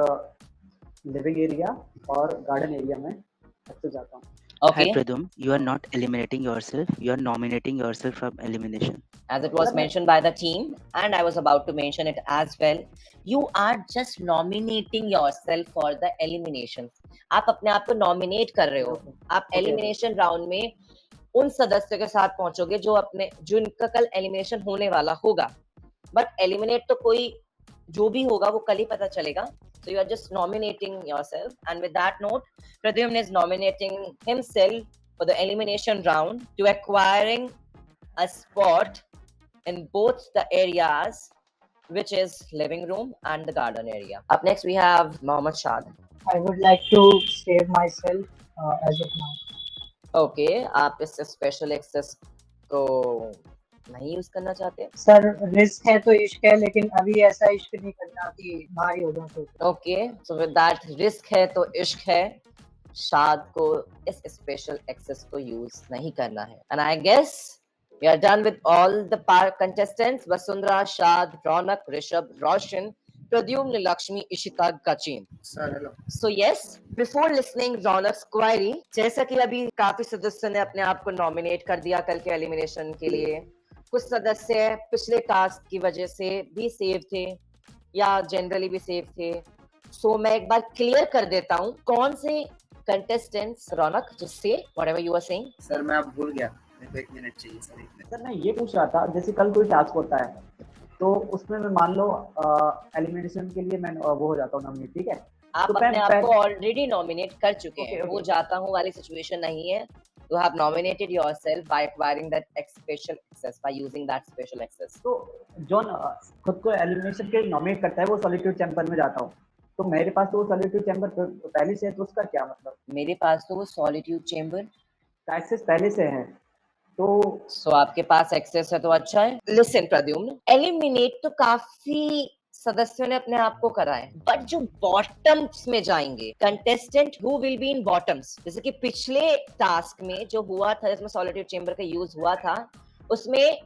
लिविंग एरिया और गार्डन एरिया में एक्सेस जाता हूँ. Okay. Hi Pradum, you are not eliminating yourself, you are nominating yourself from elimination. As it was mentioned by the team, and I was about to mention it as well, you are just nominating yourself for the elimination. आप अपने आप को nominate कर रहे हो. आप elimination round में उन सदस्यों के साथ पहुंचोगे जो इनका कल elimination होने वाला होगा. But eliminate तो कोई जो भी होगा वो कल ही पता चलेगा. So you are just nominating yourself, and with that note, Pradyumna is nominating himself for the elimination round to acquiring a spot in both the areas, which is living room and the garden area. Up next, we have Mohammad Shad. I would like to save myself as of now. Okay, आप इस special access को नहीं use करना चाहते? Sir risk है तो इश्क है, लेकिन अभी ऐसा इश्क नहीं करना कि भारी हो जाए. Okay, so with that risk है तो इश्क है. शाद को इस स्पेशल एक्सेस को यूज नहीं करना है. And I guess we are done with all the contestants. Vasundhara, Shad, Ronak, Rishabh, Roshan, Pradyumna, Lakshmi, Ishita, Gachin. Sir, hello. So yes, before listening Ronak's query, जैसा कि अभी काफी सदस्यों ने अपने आप को नॉमिनेट कर दिया कल के एलिमिनेशन के लिए. कुछ सदस्य पिछले टास्क की वजह से भी सेव थे या जनरली भी सेव थे. सो मैं एक बार क्लियर कर देता हूँ कौन से contestants. Raunak, just say whatever you are saying. Sir मैं अब भूल गया, मेरे को 1 मिनट चाहिए सर. सर मैं ये पूछ रहा था, जैसे कल कोई टास्क होता है तो उसमें मैं मान लो एलिमिनेशन के लिए मैं वो हो जाता हूँ नॉमिनेट, ठीक है? आप तो अपने आप को ऑलरेडी नॉमिनेट कर चुके हैं. वो जाता हूँ वाली सिचुएशन नहीं है. You have nominated yourself by acquiring that special access, by using that special access. तो जो खुद को एलिमिनेशन के लिए नॉमिनेट करता है वो सॉलिट्यूड चैम्बर में जाता हूँ, तो मेरे पास तो वो सॉलिट्यूड चैम्बर पहले से है, तो उसका क्या मतलब? मेरे पास तो वो सॉलिट्यूड चैम्बर का एक्सेस पहले से है, तो आपके पास एक्सेस है तो अच्छा है. लिसन प्रद्युम्न, एलिमिनेट तो काफी सदस्यों ने अपने आप को करा है, बट जो बॉटम्स में जाएंगे contestant who will be in bottoms, जैसे कि पिछले टास्क में जो हुआ था जिसमें सॉलिट्यूड चेंबर का यूज हुआ था, उसमें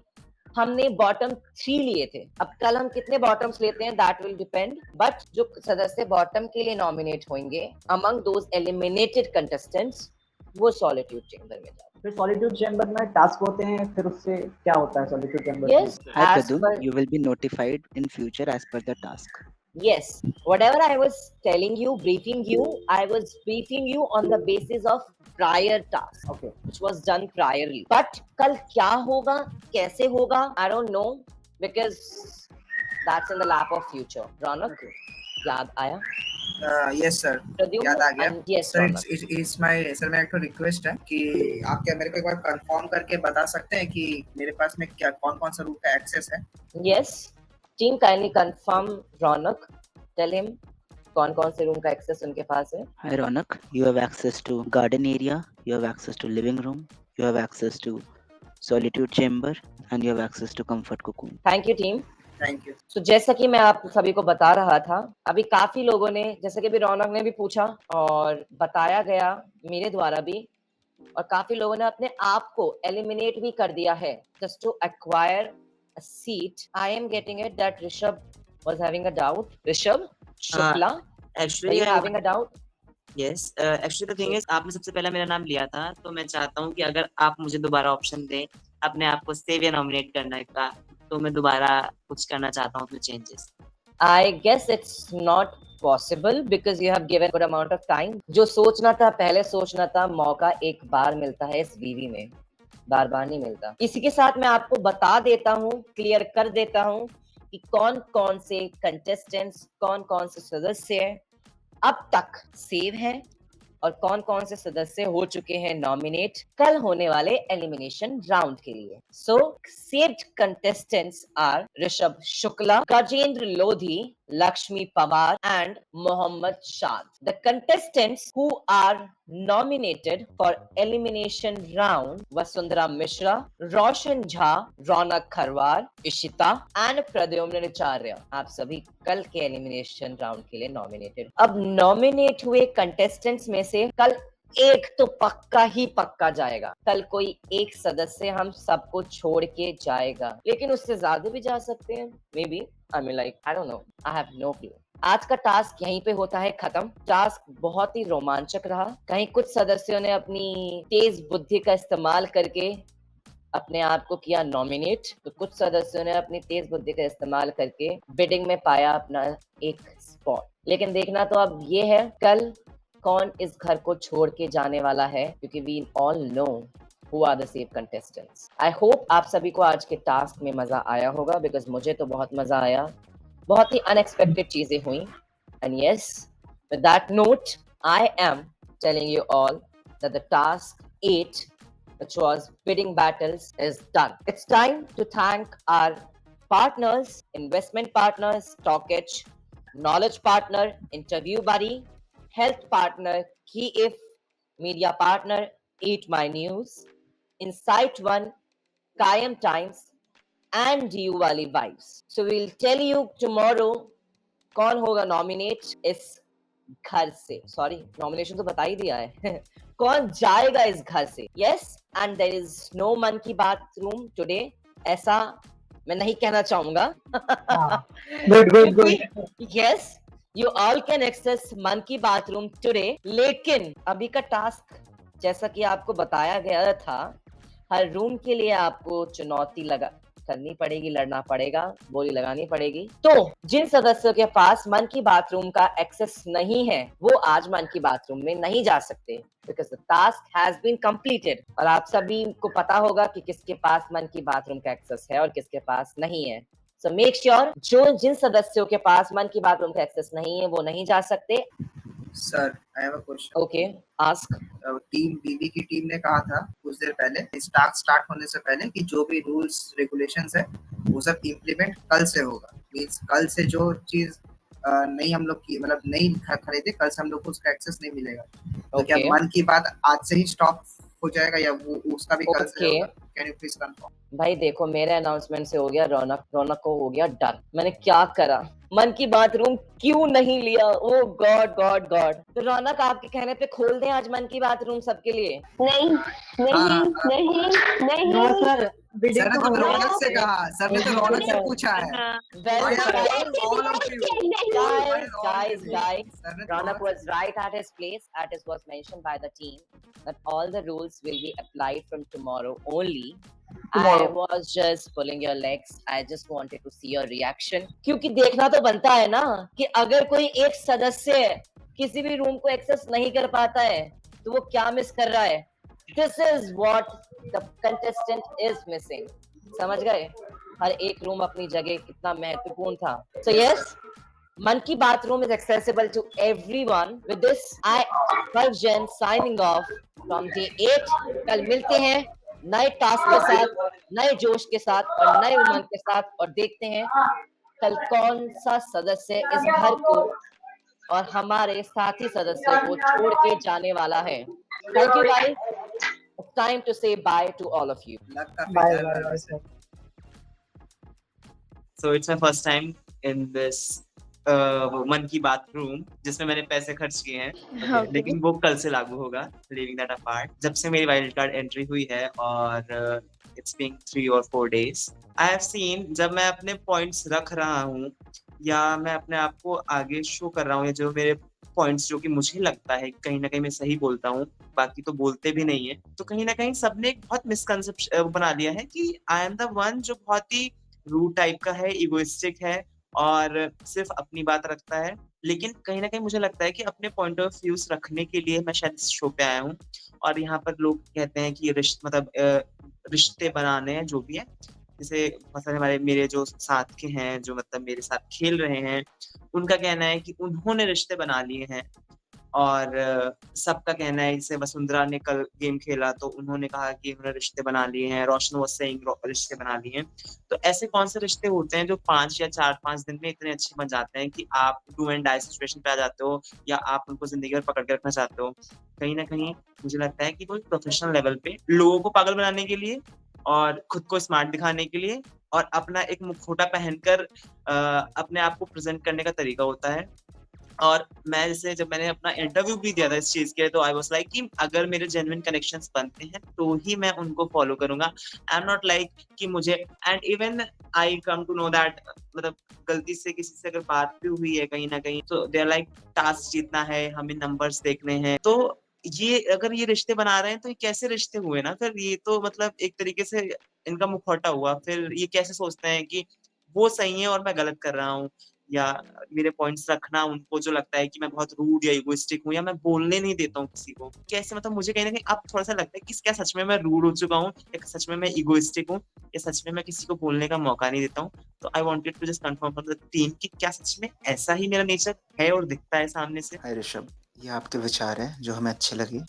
हमने बॉटम 3 लिए थे. अब कल हम कितने बॉटम्स लेते हैं दैट विल डिपेंड, बट जो सदस्य बॉटम के लिए नॉमिनेट होंगे अमंग दोज एलिमिनेटेड कंटेस्टेंट्स वो सॉलिट्यूड चेंबर में जाते. फिर सॉलिट्यूड चैम्बर में टास्क होते हैं, फिर उससे क्या होता है solitude chamber? Yes, Hi as Pradum, per, you will be notified in future as per the task. yes, whatever I was telling you, briefing you, I was briefing you on the basis of prior task, Okay. which was done priorly. But कल क्या होगा, कैसे होगा, I don't know, because that's in the lap of future. रौनक, याद आया? Yes sir, Pradyumna, याद आ गया. and yes, sir Raunak. It's my sir, मेरा एक तो रिक्वेस्ट है कि आप क्या मेरे को एक बार कंफर्म करके बता सकते हैं कि मेरे पास में क्या कौन-कौन सा रूम का एक्सेस है? Yes, team kindly confirm रौनक. Tell him कौन-कौन से रूम का एक्सेस उनके पास है. Hi Ronak, you have access to garden area, you have access to living room, you have access to solitude chamber, and you have access to comfort cocoon. Thank you team. Thank you. तो जैसा कि मैं आप सभी को बता रहा था, अभी काफी लोगों ने, जैसे कि अभी रौनक ने भी पूछा और बताया गया मेरे द्वारा भी, और काफी लोगों ने अपने आप को एलिमिनेट भी कर दिया है just to acquire a seat. I am getting it that Rishabh was having a doubt. Rishabh Shukla, Actually, you having a doubt? yes, actually the thing is आपने सबसे पहला मेरा नाम लिया था, तो मैं चाहता हूँ कि अगर आप मुझे दोबारा ऑप्शन दें, अपने आप को सेव या नॉमिनेट करने का, तो मैं दोबारा कुछ करना चाहता हूँ, कुछ changes. I guess it's not possible because you have given good amount of time. जो सोचना था पहले सोचना था, मौका एक बार मिलता है इस वीवी में, बार बार नहीं मिलता। इसी के साथ मैं आपको बता देता हूँ, क्लियर कर देता हूँ कि कौन कौन से कंटेस्टेंट्स, कौन कौन से सदस्य अब तक सेव हैं और कौन कौन से सदस्य हो चुके हैं नॉमिनेट कल होने वाले एलिमिनेशन राउंड के लिए। So saved contestants are Rishabh Shukla, Gajendra Lodhi, Lakshmi Pawar and Mohammad Shad. The contestants who are nominated for elimination round Vasundhara Mishra, Roshan Jha, Ronak Kharwar, Ishita and Pradyumna Acharya. आप सभी कल के एलिमिनेशन राउंड के लिए nominated. अब nominate हुए contestants में से कल एक तो पक्का ही पक्का जाएगा। कल कोई एक सदस्य हम सबको छोड़ के जाएगा, लेकिन उससे ज्यादा भी जा सकते हैं। Maybe I mean like I don't know, I have no clue. आज का टास्क यहीं पे होता है खत्म। टास्क बहुत ही रोमांचक रहा। कहीं कुछ सदस्यों ने अपनी तेज बुद्धि का इस्तेमाल करके अपने आप को किया नॉमिनेट, तो कुछ सदस्यों ने अपनी तेज बुद्धि का इस्तेमाल करके बिडिंग में पाया अपना एक स्पॉट। लेकिन देखना तो अब ये है कल कौन इस घर को छोड़ के जाने वाला है, क्योंकि we all know who are the safe contestants. I hope आप सभी को आज के टास्क में मजा आया होगा, बिकॉज मुझे तो बहुत मजा आया। बहुत ही अनएक्सपेक्टेड चीजें हुई। And yes, with that note I am telling you all that the task 8 which was bidding battles is done. It's time to thank our partners, investment partners, Stockitch, knowledge partner, interview buddy, health partner, KeyIF, media partner, Eat My News, Insight One, Kayam Times, and You Wali Vibes. So we'll tell you tomorrow कौन होगा nominate इस घर से। Sorry, nomination तो बता ही दिया है। कौन जाएगा इस घर से। Yes, and there is no Mann Ki बात रूम टुडे, ऐसा मैं नहीं कहना चाहूंगा। Good. Yes, you all can access Mann Ki बात रूम टुडे, लेकिन अभी का टास्क जैसा कि आपको बताया गया था, हर रूम के लिए आपको चुनौती करनी पड़ेगी, लड़ना पड़ेगा, बोली लगानी पड़ेगी। तो जिन सदस्यों के पास मन की बाथरूम का एक्सेस नहीं है, वो आज मन की बाथरूम में नहीं जा सकते, because the task has been completed. और आप सभी को पता होगा कि किसके पास मन की बाथरूम का एक्सेस है और किसके पास नहीं है। सो मेक श्योर जिन सदस्यों के पास मन की बाथरूम का एक्सेस नहीं है वो नहीं जा सकते। Sir, I have a question. Okay, ask. Team BB की टीम ने कहा था कुछ देर पहले, इस टास्क स्टार्ट होने से पहले, कि जो भी रूल्स रेगुलेशंस है वो सब इम्प्लीमेंट कल से होगा। मींस कल से जो चीज नहीं हम लोग की मतलब नहीं खरीदे, कल से हम लोग को उसका एक्सेस नहीं मिलेगा। तो क्या मन की बात आज से ही स्टॉप हो जाएगा या वो उसका भी कल से होगा? Can you please confirm? भाई देखो, मेरे अनाउंसमेंट से हो गया रौनक को हो गया डर। मैंने क्या करा, मन की बात रूम क्यों नहीं लिया? ओ गॉड गॉड गॉड। तो रौनक आपके कहने पे खोल दें आज मन की बात रूम सबके लिए? नहीं नहीं नहीं नहीं सर, सर ने तो रौनक से कहा, सर ने तो रौनक से पूछा है। Guys, Ronak was right at his place, as was mentioned by the team, that all the rules will be applied from tomorrow only. I was just pulling your legs. I just wanted to see your reaction. क्योंकि देखना तो बनता है ना कि अगर कोई एक सदस्य किसी भी रूम को एक्सेस नहीं कर पाता है तो वो क्या मिस कर रहा है। This is what the contestant is missing. समझ गए? हर एक रूम अपनी जगह कितना महत्वपूर्ण था। So yes, मन की बात room is accessible to everyone. With this, I, Parvjan, signing off from day 8. कल मिलते हैं नए टास्क के साथ, नए जोश के साथ और नए उमंग के साथ, और देखते हैं कल कौन सा सदस्य इस घर को और हमारे साथी सदस्य को छोड़ के जाने वाला है। Thank you guys. It's time to say bye to all of you. Bye. So it's my first time in this मन की बात रूम जिसमें मैंने पैसे खर्च किए हैं। Okay. लेकिन वो कल से लागू होगा, leaving that apart। जब से मेरी वाइल्ड कार्ड एंट्री हुई है और it's been 3 or 4 days, I have seen जब मैं अपने पॉइंट्स रख रहा हूँ या मैं अपने आप को आगे शो कर रहा हूँ या जो मेरे पॉइंट्स जो कि मुझे लगता है कहीं ना कहीं मैं सही बोलता हूँ, बाकी तो बोलते भी नहीं है, तो कहीं ना कहीं सबने एक बहुत मिसकंसेप्शन बना लिया है कि आई एम द वन जो बहुत ही रूड टाइप का है, इगोइस्टिक है और सिर्फ अपनी बात रखता है। लेकिन कहीं ना कहीं मुझे लगता है कि अपने पॉइंट ऑफ व्यूज रखने के लिए मैं शायद इस शो पे आया हूँ। और यहाँ पर लोग कहते हैं कि रिश्ते बनाने हैं जो भी है, जैसे मतलब हमारे मेरे जो साथ के हैं, जो मतलब मेरे साथ खेल रहे हैं, उनका कहना है कि उन्होंने रिश्ते बना लिए हैं। और सबका कहना है, जैसे वसुंधरा ने कल गेम खेला तो उन्होंने कहा कि उन्होंने रिश्ते बना लिए हैं, रोशन वाज सेइंग रिश्ते बना लिए हैं। तो ऐसे कौन से रिश्ते होते हैं जो 5 या 4-5 दिन में इतने अच्छे बन जाते हैं कि आप डू एंड डाई सिचुएशन पे आ जाते हो या आप उनको जिंदगी भर पकड़ के रखना चाहते हो? कहीं ना कहीं मुझे लगता है कि कोई प्रोफेशनल लेवल पे लोगों को पागल बनाने के लिए और खुद को स्मार्ट दिखाने के लिए और अपना एक मुखौटा पहनकर अपने आप को प्रेजेंट करने का तरीका होता है। और मैं जैसे जब मैंने अपना इंटरव्यू भी दिया था इस चीज के, तो आई वाज लाइक कि अगर मेरे जेन्युइन कनेक्शंस बनते हैं तो ही मैं उनको फॉलो करूंगा। आई एम नॉट लाइक कि मुझे, and even I come to know that मतलब गलती से किसी से अगर बात भी हुई है कहीं ना कहीं, तो दे आर लाइक टास्क जीतना है, हमें नंबर्स देखने हैं। तो ये अगर ये रिश्ते बना रहे हैं तो ये कैसे रिश्ते हुए ना? फिर ये तो मतलब एक तरीके से इनका मुखौटा हुआ। फिर ये कैसे सोचते हैं कि वो सही है और मैं गलत कर रहा हूँ, या मेरे पॉइंट्स रखना उनको जो लगता है कि मैं बहुत रूड या इगोइस्टिक हूँ या मैं बोलने नहीं देता हूँ किसी को। कैसे मतलब मुझे कहीं ना कहीं अब थोड़ा सा लगता है कि क्या सच में मैं रूड हो चुका हूँ या सच में मैं इगोइस्टिक हूँ या सच में मैं किसी को बोलने का मौका नहीं देता हूँ। तो I wanted to just confirm from the team कि क्या सच में ऐसा ही मेरा नेचर है और दिखता है सामने से। हाय ऋषभ, ये आपके विचार हैं जो हमें अच्छे लगे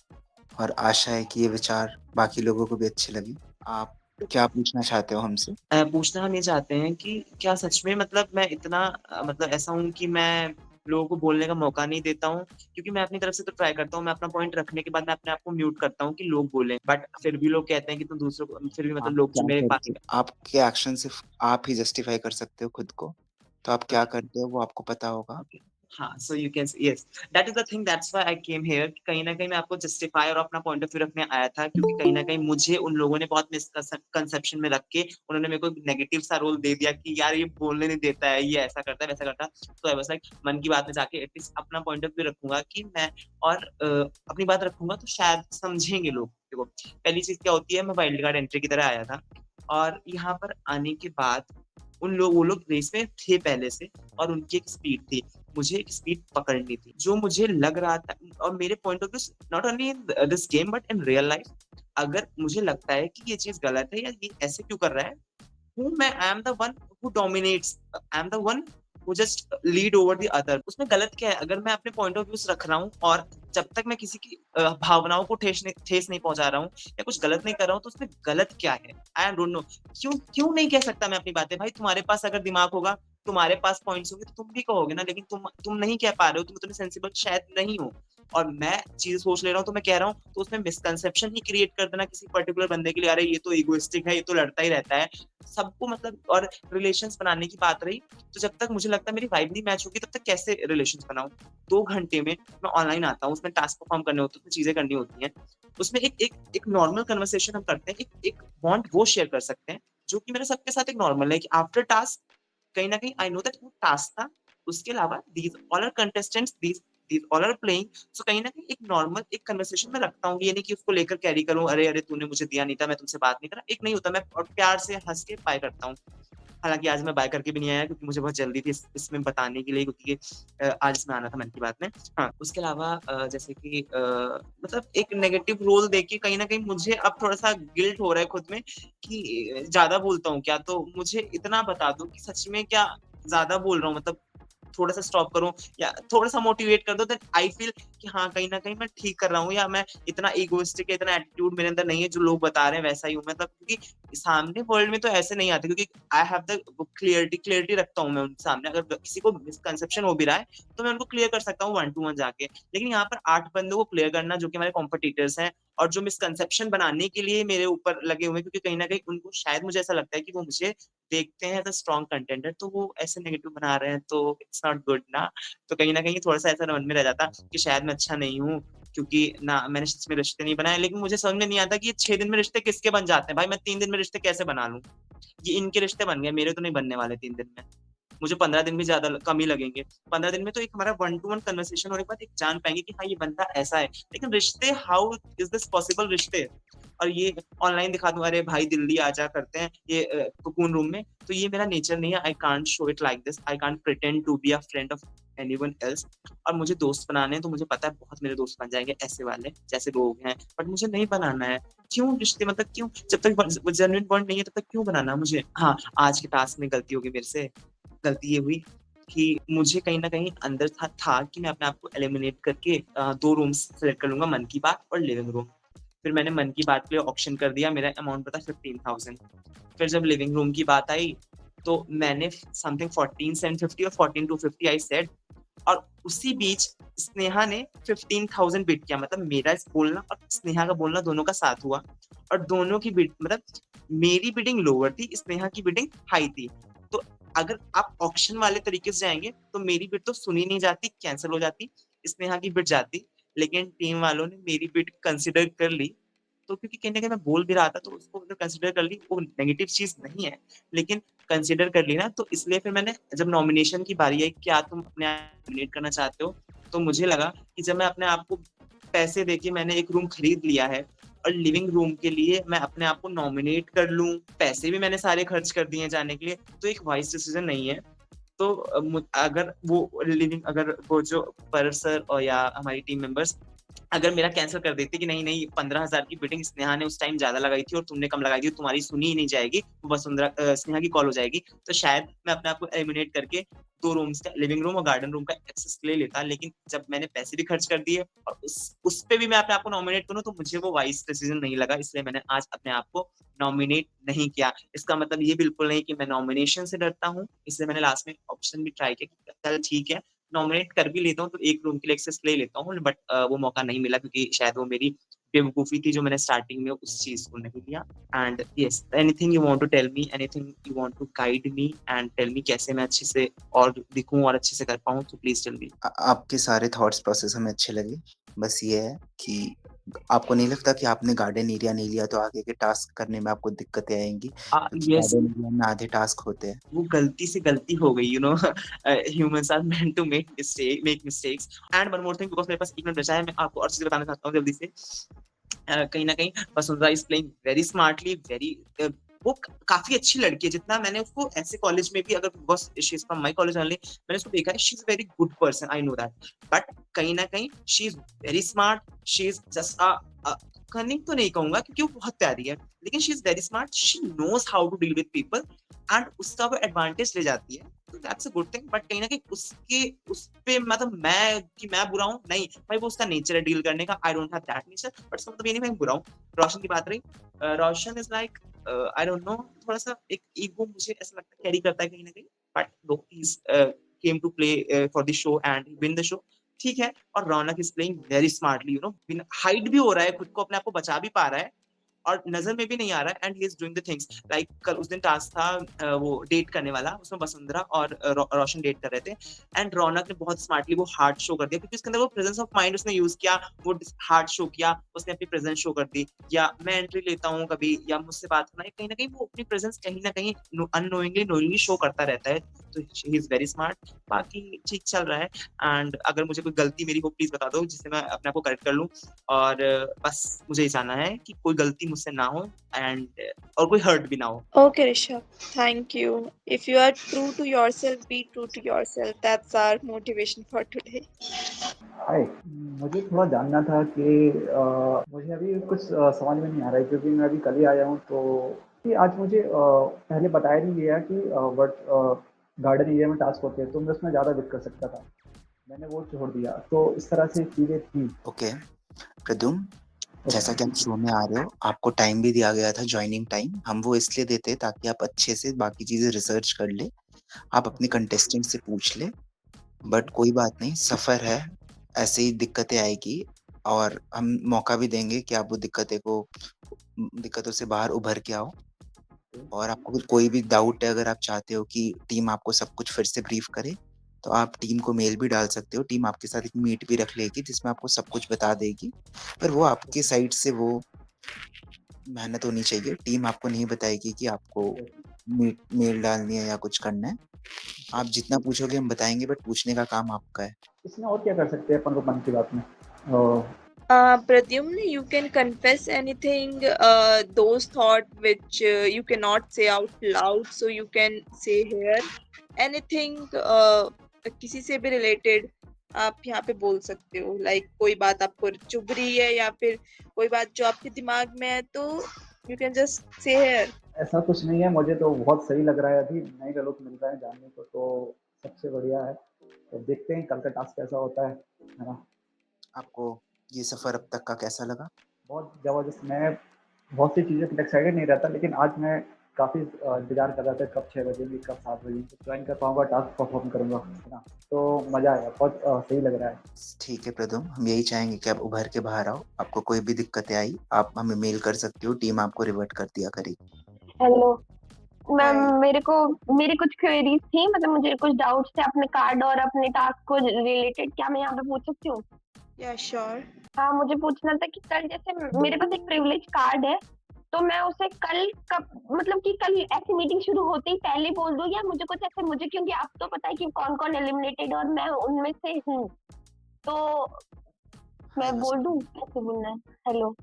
और आशा है कि ये विचार बाकी लोगों को भी अच्छे लगे। आप क्या पूछना चाहते हो हमसे? पूछना हम ये चाहते हैं कि क्या सच में मतलब मैं इतना मतलब ऐसा हूँ कि मैं लोगों को बोलने का मौका नहीं देता हूँ? क्योंकि मैं अपनी तरफ से तो ट्राई करता हूँ, मैं अपना पॉइंट रखने के बाद मैं अपने आप को म्यूट करता हूँ कि लोग बोलें, बट फिर भी लोग कहते हैं कि तुम दूसरों को, फिर भी मतलब आप लोग जो क्या मेरे पास। करते आपके एक्शन सिर्फ आप ही जस्टिफाई कर सकते हो खुद को, तो आप क्या करते हो वो आपको पता होगा। ओके, हाँ, so you can yes, that is the thing, that's why I came here. कहीं ना कहीं मैं आपको जस्टिफाई और अपना पॉइंट ऑफ व्यू रखने आया था, क्योंकि कहीं ना कहीं मुझे उन लोगों ने बहुत मिसकंसेप्शन में रख के उन्होंने मेरे को नेगेटिव सा रोल दे दिया कि यार ये बोलने नहीं देता है, ये ऐसा करता है वैसा करता है। तो आई वाज लाइक मन की बात में जाके एटलीस्ट अपना पॉइंट ऑफ व्यू रखूंगा कि मैं, और अपनी बात रखूंगा तो शायद समझेंगे लोग। देखो पहली चीज क्या होती है, मैं वाइल्ड कार्ड एंट्री की तरह आया था और यहाँ पर आने के बाद वो लोग रेस में थे पहले से और उनकी एक स्पीड थी, मुझे एक स्पीड पकड़नी थी जो मुझे लग रहा था। और मेरे point of view not only in this game but in real life, अगर मुझे लगता है कि ये चीज गलत है या ये ऐसे क्यों कर रहा है, हूँ मैं, I am the one who dominates, I am the one who just lead over the other. उसमें गलत क्या है? अगर मैं अपने पॉइंट ऑफ व्यूज रख रहा हूँ और जब तक मैं किसी की भावनाओं को ठेस नहीं पहुंचा रहा हूँ या कुछ गलत नहीं कर रहा हूँ, तो उसमें गलत क्या है? आई डोंट नो। क्यों क्यों नहीं कह सकता मैं अपनी बातें? भाई तुम्हारे पास अगर दिमाग होगा, तुम्हारे पास पॉइंट्स होंगे, तो तुम भी कहोगे ना, लेकिन तुम नहीं कह पा रहे हो, तुम इतने सेंसिबल शायद नहीं हो। और मैं चीज सोच ले रहा हूँ तो मैं कह रहा हूँ, तो उसमें मिसकंसेप्शन ही क्रिएट कर देना किसी पर्टिकुलर बंदे के लिए, अरे ये तो इगोइस्टिक है, ये तो लड़ता ही रहता है सबको, मतलब। और रिलेशंस बनाने की बात रही, तो जब तक मुझे लगता है मेरी वाइब नहीं मैच होगी तब तक कैसे रिलेशंस बनाऊं? 2 घंटे में मैं ऑनलाइन आता हूँ, उसमें टास्क परफॉर्म करने होते हैं, उसमें चीजें करनी होती हैं, उसमें एक नॉर्मल कन्वर्सेशन हम करते हैं, एक बॉन्ड वो शेयर कर सकते हैं जो कि मेरे सबके साथ एक नॉर्मल है कि आफ्टर टास्क कहीं ना कहीं आई नो दैट वो टास्क था, उसके अलावा these all are contestants, these all are playing. So कहीं ना कहीं एक नॉर्मल एक कन्वर्सेशन में रखता हूँ, ये नहीं कि उसको लेकर कैरी करूँ, अरे अरे तूने मुझे दिया नहीं था, मैं तुमसे बात नहीं करा, एक नहीं होता। मैं और प्यार से हंस के बाय करता हूँ। हालांकि आज मैं बाय करके भी नहीं आया क्योंकि मुझे बहुत जल्दी थी इसमें बताने के लिए, क्योंकि आज इसमें आना था मन की बात में। हाँ, उसके अलावा जैसे कि मतलब एक नेगेटिव रोल देके कहीं ना कहीं मुझे अब थोड़ा सा गिल्ट हो रहा है खुद में कि ज्यादा बोलता हूँ क्या? तो मुझे इतना बता दो कि सच में क्या ज्यादा बोल रहा हूँ, मतलब थोड़ा सा स्टॉप करूं या थोड़ा सा मोटिवेट कर दो, दैट आई फील कि हाँ कहीं ना कहीं मैं ठीक कर रहा हूँ, या मैं इतना इगोइस्टिक, इतना एटीट्यूड मेरे अंदर नहीं है जो लोग बता रहे हैं वैसा ही हूँ। मतलब क्योंकि सामने वर्ल्ड में तो ऐसे नहीं आते, क्योंकि आई हैव द क्लियरिटी रखता हूँ मैं उनके सामने। अगर किसी को मिसकंसेप्शन हो भी रहा है तो मैं उनको क्लियर कर सकता हूँ 1-to-1 जाके। लेकिन यहाँ पर 8 बंदों को क्लियर करना जो कि हमारे कॉम्पिटिटर्स हैं और जो मिसकंसेप्शन बनाने के लिए मेरे ऊपर लगे हुए हैं, क्योंकि कहीं ना कहीं उनको शायद मुझे ऐसा लगता है कि वो मुझे देखते हैं एज अ स्ट्रॉन्ग कंटेंडर, तो वो ऐसे नेगेटिव बना रहे हैं, तो इट्स नॉट गुड ना। तो कहीं ना कहीं थोड़ा सा ऐसा मन में रह जाता कि शायद मैं अच्छा नहीं हूँ, क्योंकि ना मैंने सच में रिश्ते नहीं बनाए। लेकिन मुझे समझ में नहीं आता कि ये 6 दिन में रिश्ते किसके बन जाते हैं? भाई मैं 3 दिन में रिश्ते कैसे बना लूं? ये इनके रिश्ते बन गए, मेरे तो नहीं बनने वाले 3 दिन में। मुझे 15 दिन भी ज्यादा कम ही लगेंगे। 15 दिन में तो एक हमारा 1 to 1 कन्वर्सेशन होने के बाद एक जान पाएंगे कि हाँ ये बंदा ऐसा है। लेकिन रिश्ते, हाउ इज दिस पॉसिबल रिश्ते? और ये ऑनलाइन दिखा दूं, अरे भाई दिल्ली आजा करते हैं ये कोकून रूम में, तो ये मेरा नेचर नहीं है। I can't show it like this, I can't pretend to be a friend of anyone else. और मुझे दोस्त बनाने हैं तो मुझे पता है बहुत मेरे दोस्त बन जाएंगे ऐसे वाले जैसे लोग हैं, बट मुझे नहीं बनाना है। क्यों रिश्ते, मतलब क्यों? जब तक जेन्युइन बॉन्ड नहीं है तब तक क्यों बनाना मुझे? हाँ, आज के टास्क में गलती होगी मेरे से। गलती ये हुई कि मुझे कहीं न कहीं अंदर था कि मैं अपने आप को एलिमिनेट करके 2 रूम्स सेलेक्ट कर लूँगा, मन की बात और लिविंग रूम। फिर मैंने मन की बात पे ऑप्शन कर दिया, मेरा अमाउंट था 15,000। फिर जब लिविंग रूम की बात आई, तो मैंने समथिंग 14,750 और 14,250 आई सेड, और उसी बीच स्नेहा ने 15,000 बिड किया। मतलब मेरा बोलना और स्नेहा का बोलना दोनों का साथ हुआ, और दोनों की बिड, मतलब मेरी बिडिंग लोअर थी, स्नेहा की बिडिंग हाई थी। तो अगर आप ऑक्शन वाले तरीके से जाएंगे तो मेरी बिड तो सुनी नहीं जाती, कैंसिल हो जाती, स्नेहा की बिड जाती। लेकिन टीम वालों ने मेरी बिड कंसिडर कर ली, तो क्योंकि कहीं ना कहीं मैं बोल भी रहा था तो उसको अगर कंसिडर कर ली, वो नेगेटिव चीज नहीं है, लेकिन कंसिडर कर ली ना, तो इसलिए फिर मैंने, जब नॉमिनेशन की बारी आई, क्या तुम अपने आप नॉमिनेट करना चाहते हो, तो मुझे लगा कि जब मैं अपने आप को पैसे देके मैंने एक रूम खरीद लिया है, और लिविंग रूम के लिए मैं अपने आप को नॉमिनेट कर लूं, पैसे भी मैंने सारे खर्च कर दिए जाने के लिए, तो एक वाइज डिसीजन नहीं है। तो अगर वो लिविंग, अगर वो जो पर सर और या हमारी टीम मेंबर्स अगर मेरा कैंसिल कर देती कि नहीं नहीं 15,000 की बिडिंग स्नेहा ने उस टाइम ज्यादा लगाई थी और तुमने कम लगाई थी, तुम्हारी सुनी ही नहीं जाएगी, वसुंधरा स्नेहा की कॉल हो जाएगी, तो शायद मैं अपने आप को एलिमिनेट करके 2 रूम्स का, लिविंग रूम और गार्डन रूम का एक्सेस ले लेता। लेकिन जब मैंने पैसे भी खर्च कर दिए और उस पे भी मैं अपने आप को नॉमिनेट करूँ, तो मुझे वो वाइज डिसीजन नहीं लगा, इसलिए मैंने आज अपने आप को नॉमिनेट नहीं किया। इसका मतलब ये बिल्कुल नहीं कि मैं नॉमिनेशन से डरता हूँ, इसलिए मैंने लास्ट में ऑप्शन भी ट्राई किया, चल ठीक है नॉमिनेट कर भी लेता हूँ तो एक रूम के लिए एक्सेस ले लेता हूँ, बट वो मौका नहीं मिला क्योंकि शायद वो मेरी बेवकूफी थी जो मैंने स्टार्टिंग में उस चीज को नहीं लिया। And yes, anything you want to tell me, anything you want to guide me and tell me कैसे मैं अच्छे से और दिखूं और अच्छे से कर पाऊं, तो प्लीज टेल मी। आपके सारे थॉट्स प्रोसेस हमें अच्छे लगे। बस ये है कि आपको नहीं लगता कि आपने गार्डन एरिया नहीं लिया तो आगे के टास्क करने में आपको दिक्कतें आएंगी? क्योंकि यस, गार्डन एरिया में आधे टास्क होते हैं। वो गलती से गलती हो गई, you know, humans are meant to make mistakes. And one more thing, because मेरे पास 1 मिनट बचा है, मैं आपको और चीज़ बताना चाहता हूँ जल्दी से। कहीं न कहीं Vasundhara is playing very smartly, very वो काफी अच्छी लड़की है। जितना मैंने उसको ऐसे कॉलेज में भी, अगर बस she is from my college only, मैंने उसको देखा है, she is very good person, I know that. But कहीं ना कहीं she is very smart, she is just cunning तो नहीं कहूंगा क्योंकि वो बहुत प्यारी है, लेकिन she is very smart, she knows how to deal with people and उसका वो एडवांटेज ले जाती है, तो that's a good thing. But कहीं ना कहीं उस पे मतलब मैं बुरा हूँ नहीं भाई, वो उसका नेचर है डील करने का, I don't have that nature. But इसका मतलब ये नहीं मैं बुरा हूँ। रोशन की बात रही, Roshan is like I don't know, थोड़ा सा एक ईगो मुझे ऐसा लगता है कैरी करता है कहीं ना कहीं, but no he is came to play for the show and win the show, ठीक है। और Raunak is playing very smartly, you know, hide भी हो रहा है, खुद को अपने आप को बचा भी पा रहा है और नजर में भी नहीं आ रहा है, and he is doing the things. Like कल उस दिन टास्क था वो डेट करने वाला, उसमें वसुंधरा और रोशन डेट कर रहे थे, एंड रौनक ने बहुत स्मार्टली वो हार्ट शो कर दिया क्योंकि उसके अंदर वो प्रेजेंस ऑफ माइंड उसने यूज किया, वो हार्ट शो किया, उसने अपनी प्रेजेंस शो कर दी। या मैं एंट्री लेता हूँ कभी या मुझसे बात करना है, कहीं ना कहीं वो अपनी प्रेजेंस कहीं ना कहीं अननोइंगली नोइंगली शो करता रहता है, तो ही इज वेरी स्मार्ट। बाकी ठीक चल रहा है, एंड अगर मुझे कोई गलती मेरी हो प्लीज बता दो जिससे मैं अपने आप को करेक्ट कर लूँ, और बस मुझे ये जानना है कि कोई गलती मुझसे ना हो एंड और कोई हर्ट भी ना हो। Okay, Rishabh, thank you. If you are true to yourself, be true to yourself. That's our motivation for today. हाय, मुझे थोड़ा जानना था कि मुझे अभी कुछ समझ में नहीं आ रहा है क्योंकि मैं अभी कल ही आया हूँ, तो कि आज मुझे पहले बताया नहीं गया कि गार्डन एरिया में टास्क होते हैं, तो मैं उसमें ज़्यादा बिट कर सकता था, मैंने वो छोड़ दिया, तो इस तरह से चीज़ें थी। ओके प्रद्युम्न, जैसा कि आप शो में आ रहे हो, आपको टाइम भी दिया गया था, ज्वाइनिंग टाइम। हम वो इसलिए देते हैं ताकि आप अच्छे से बाकी चीजें रिसर्च कर ले, आप अपने कंटेस्टेंट से पूछ ले। बट कोई बात नहीं, सफर है, ऐसे ही दिक्कतें आएगी और हम मौका भी देंगे कि आप वो दिक्कतों से बाहर उभर के आओ। और आपको कोई भी डाउट है, अगर आप चाहते हो कि टीम आपको सब कुछ फिर से ब्रीफ करे, तो आप टीम को मेल भी डाल सकते हो, टीम आपके साथ एक मीट भी रख लेगी जिसमें आपको सब कुछ बता देगी। पर वो आपकी साइड से वो मेहनत होनी चाहिए, टीम आपको नहीं बताएगी कि आपको मेल डालनी है या कुछ करना है, आप जितना पूछोगे हम बताएंगे, बट पूछने का काम आपका है। इसमें और क्या कर सकते हैं अपन लोग मन की बात में? Pradyumna, you can confess anything, those thought which you cannot say out loud, so you can say here anything, किसी से भी related आप यहाँ पे बोल सकते हो। लाइक कोई बात आपको चुभ रही है या फिर कोई बात जो आपके दिमाग में है, तो you can just say here। ऐसा कुछ नहीं है, मुझे तो बहुत सही लग रहा है, अभी नए लोग मिल रहे हैं जानने को, तो सबसे बढ़िया है। तो देखते हैं कल का टास्क कैसा होता है ना। आपको ये सफर अब तक का कैसा लगा? बहुत जबरदस्त। मैं बहुत सी चीज़ों के एक्साइटेड नहीं रहता, लेकिन आज मैं काफ़ी इंतजार कर रहा था कब 6 बजेगी, कब 7 बजेगी, ज्वाइन कर पाऊंगा, टास्क परफॉर्म करूंगा, है ना। तो मज़ा आएगा, बहुत सही लग रहा है। ठीक है प्रदुम, हम यही चाहेंगे कि आप उभर के बाहर आओ। आपको कोई भी दिक्कतें आई, आप हमें मेल कर सकते हो, टीम आपको रिवर्ट कर दिया करेगी। हेलो मैम, मेरी कुछ क्वेरीज थी, मतलब मुझे कुछ डाउट्स थे अपने कार्ड और अपने टास्क को रिलेटेड। क्या मैं यहाँ पे पूछ सकती हूँ? या श्योर। हाँ, मुझे पूछना था कि कल जैसे मेरे पास एक प्रिविलेज कार्ड है, तो मैं उसे कल कब, मतलब कि कल ऐसी मीटिंग शुरू होते ही पहले बोल दूं, या मुझे कुछ ऐसे, मुझे क्योंकि आपको तो पता है कि कौन कौन एलिमिनेटेड और मैं उनमें से हूँ, तो मैं बोल दूं कैसे बोलना है? हेलो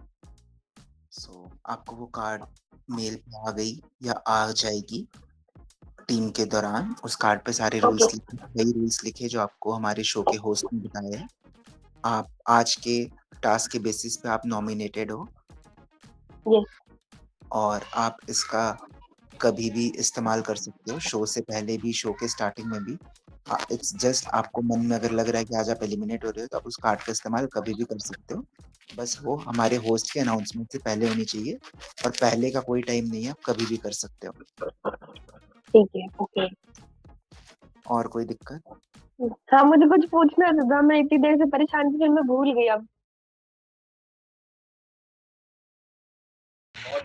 आपको वो कार्ड मेल पे आ गई या आ जाएगी टीम के दौरान। उस कार्ड पे सारे रूल्स वही रूल्स लिखे जो आपको हमारे शो के होस्ट ने बताए हैं। आप आज के टास्क के बेसिस पे आप नॉमिनेटेड हो, और आप इसका कभी भी इस्तेमाल कर सकते हो, शो से पहले भी, शो के स्टार्टिंग में भी। इट्स जस्ट आपको मन में अगर लग रहा है कि आज आप एलिमिनेट हो रहे हो, तो आप उस कार्ड का इस्तेमाल कभी भी कर सकते हो। बस वो हमारे होस्ट के अनाउंसमेंट से पहले होनी चाहिए, और पहले का कोई टाइम नहीं है, आप कभी भी कर सकते हो। ठीक है, ओके। और कोई दिक्कत? हाँ, मुझे कुछ पूछना था, मैं इतनी देर से परेशान थी, फिर मैं भूल गई अब।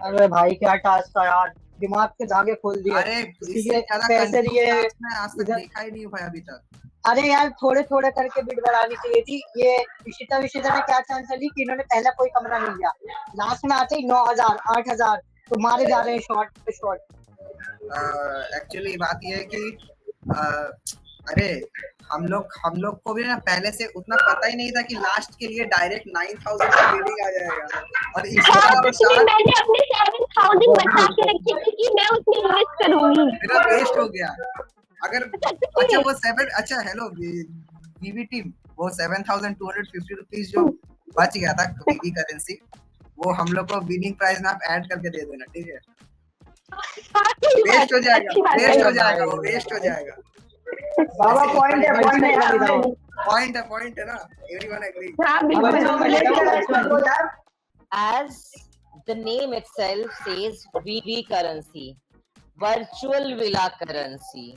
अरे भाई क्या टास्क था यार, दिमाग के धागे खोल दिए। अरे इससे ज्यादा पैसे दिए, मैं आज तक देखा ही नहीं हुआ अभी तक। अरे यार थोड़े थोड़े करके बिड बढ़ानी चाहिए थी। ये इशिता ने क्या चांस ली कि इन्होंने पहला कोई कमरा नहीं लिया, लास्ट में आते ही 9,000 8,000 तो मारे जा रहे हैं शॉर्ट पे शॉर्ट। एक्चुअली बात ये है कि अरे हम लोग को भी ना पहले से उतना पता ही नहीं था कि लास्ट के लिए डायरेक्ट 9,000 का बिडिंग आ जाएगा, और मैंने अपने 7,000 बचा के रखी थी कि मैं उसमें इन्वेस्ट करूंगी। मेरा वेस्ट हो गया। अगर अच्छा वो 7 अच्छा हेलो वीवी टीम, वो 7,250 रुपीज जो बच गया था वीवी करेंसी, वो हम लोग को विनिंग प्राइस में आप ऐड करके दे देना, ठीक है? वेस्ट हो जाएगा, वेस्ट हो जाएगा, वो वेस्ट हो जाएगा। बाबा पॉइंट है ना, everyone agree. As the name itself says, VV currency, virtual villa currency.